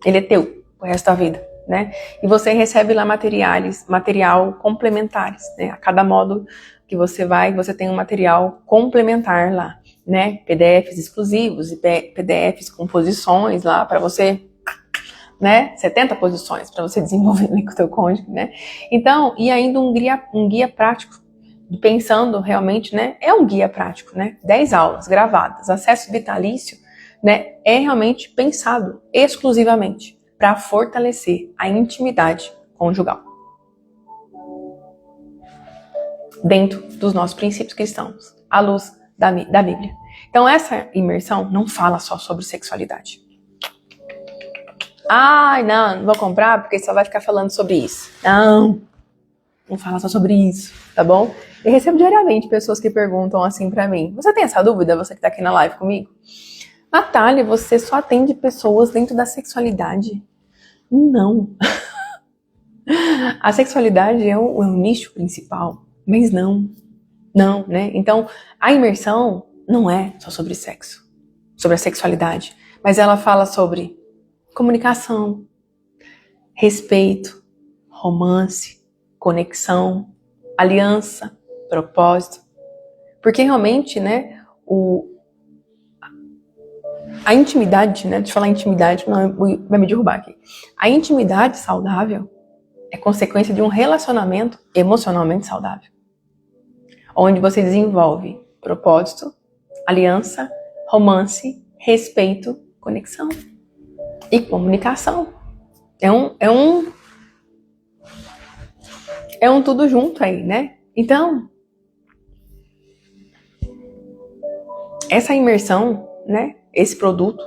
Ele é teu o resto da vida, né? E você recebe lá material complementares, né? A cada módulo que você vai, você tem um material complementar lá, né? PDFs exclusivos e PDFs com posições lá para você, né? 70 posições para você desenvolver com o teu cônjuge, né? Então, e ainda um guia prático, pensando realmente, né? É um guia prático, né? 10 aulas gravadas, acesso vitalício, né? É realmente pensado exclusivamente para fortalecer a intimidade conjugal dentro dos nossos princípios cristãos, à luz da Bíblia. Então essa imersão não fala só sobre sexualidade. Ai, não vou comprar porque só vai ficar falando sobre isso. Não fala só sobre isso, tá bom? Eu recebo diariamente pessoas que perguntam assim pra mim: você tem essa dúvida, você que tá aqui na live comigo? Natália, você só atende pessoas dentro da sexualidade? Não. A sexualidade é o nicho principal, mas não, né? Então, a imersão não é só sobre sexo, sobre a sexualidade, mas ela fala sobre comunicação, respeito, romance, conexão, aliança, propósito. Porque realmente, né, a intimidade, né, deixa eu falar intimidade, não vai me derrubar aqui. A intimidade saudável é consequência de um relacionamento emocionalmente saudável, onde você desenvolve propósito, aliança, romance, respeito, conexão e comunicação. É um tudo junto aí, né? Então, essa imersão, né, esse produto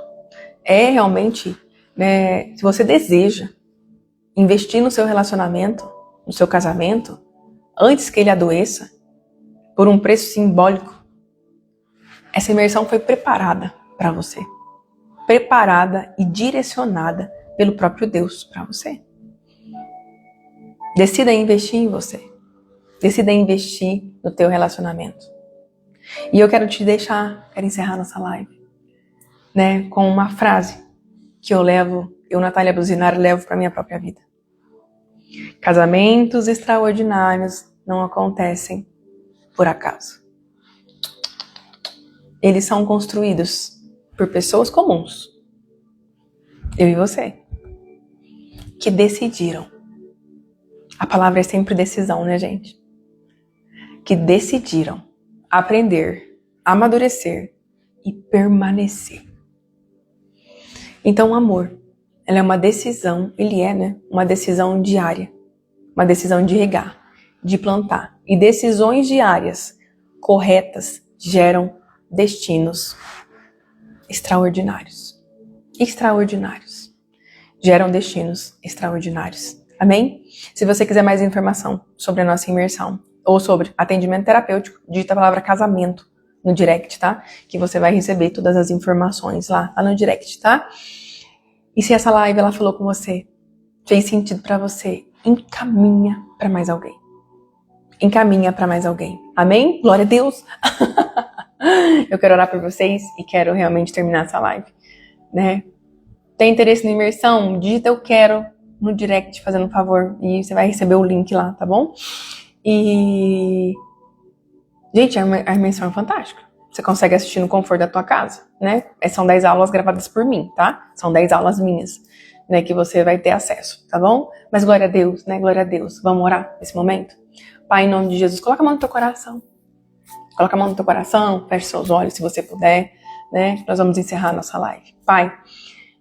é realmente, né, se você deseja investir no seu relacionamento, no seu casamento, antes que ele adoeça, por um preço simbólico, essa imersão foi preparada para você. Preparada e direcionada pelo próprio Deus para você. Decida investir em você. Decida investir no teu relacionamento. E eu quero quero encerrar nossa live, né, com uma frase que eu, Natália Buzinari, levo para minha própria vida. Casamentos extraordinários não acontecem por acaso. Eles são construídos por pessoas comuns, eu e você, que decidiram. A palavra é sempre decisão, né, gente? Que decidiram aprender, amadurecer e permanecer. Então, amor ela é uma decisão, ele é, né? Uma decisão diária. Uma decisão de regar, de plantar. E decisões diárias corretas geram destinos extraordinários. Extraordinários. Geram destinos extraordinários. Amém? Se você quiser mais informação sobre a nossa imersão ou sobre atendimento terapêutico, digita a palavra casamento no direct, tá? Que você vai receber todas as informações lá no direct, tá? E se essa live ela falou com você, fez sentido pra você, encaminha pra mais alguém. Encaminha pra mais alguém. Amém? Glória a Deus! Eu quero orar por vocês e quero realmente terminar essa live, né? Tem interesse na imersão? Digita eu quero no direct, fazendo um favor, e você vai receber o link lá, tá bom? E gente, a imersão é fantástica. Você consegue assistir no conforto da tua casa, né? São 10 aulas gravadas por mim, tá? São 10 aulas minhas, né? Que você vai ter acesso, tá bom? Mas glória a Deus, né? Glória a Deus. Vamos orar nesse momento? Pai, em nome de Jesus, coloca a mão no teu coração. Coloca a mão no teu coração, feche seus olhos se você puder, né? Nós vamos encerrar a nossa live. Pai,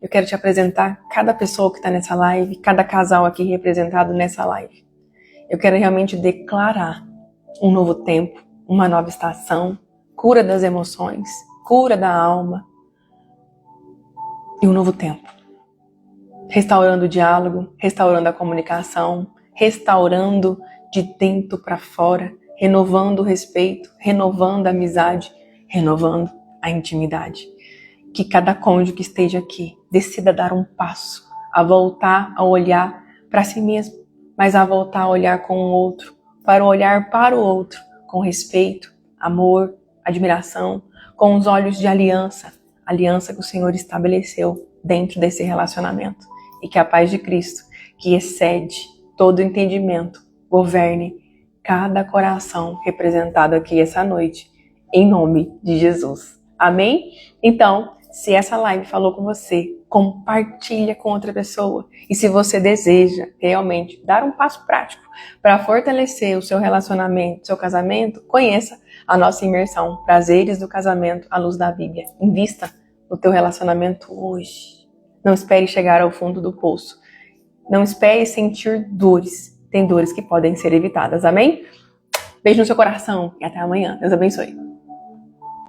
eu quero te apresentar cada pessoa que está nessa live, cada casal aqui representado nessa live. Eu quero realmente declarar um novo tempo, uma nova estação, cura das emoções, cura da alma e um novo tempo. Restaurando o diálogo, restaurando a comunicação, restaurando de dentro para fora, renovando o respeito, renovando a amizade, renovando a intimidade. Que cada cônjuge que esteja aqui decida dar um passo, a voltar a olhar para si mesmo, mas a voltar a olhar com o outro, para olhar para o outro com respeito, amor, admiração, com os olhos de aliança, aliança que o Senhor estabeleceu dentro desse relacionamento. E que a paz de Cristo, que excede todo entendimento, governe cada coração representado aqui essa noite, em nome de Jesus. Amém? Então, se essa live falou com você, compartilha com outra pessoa. E se você deseja realmente dar um passo prático para fortalecer o seu relacionamento, seu casamento, conheça a nossa imersão Prazeres do Casamento à Luz da Bíblia. Invista no teu relacionamento hoje. Não espere chegar ao fundo do poço. Não espere sentir dores. Tem dores que podem ser evitadas. Amém? Beijo no seu coração e até amanhã. Deus abençoe.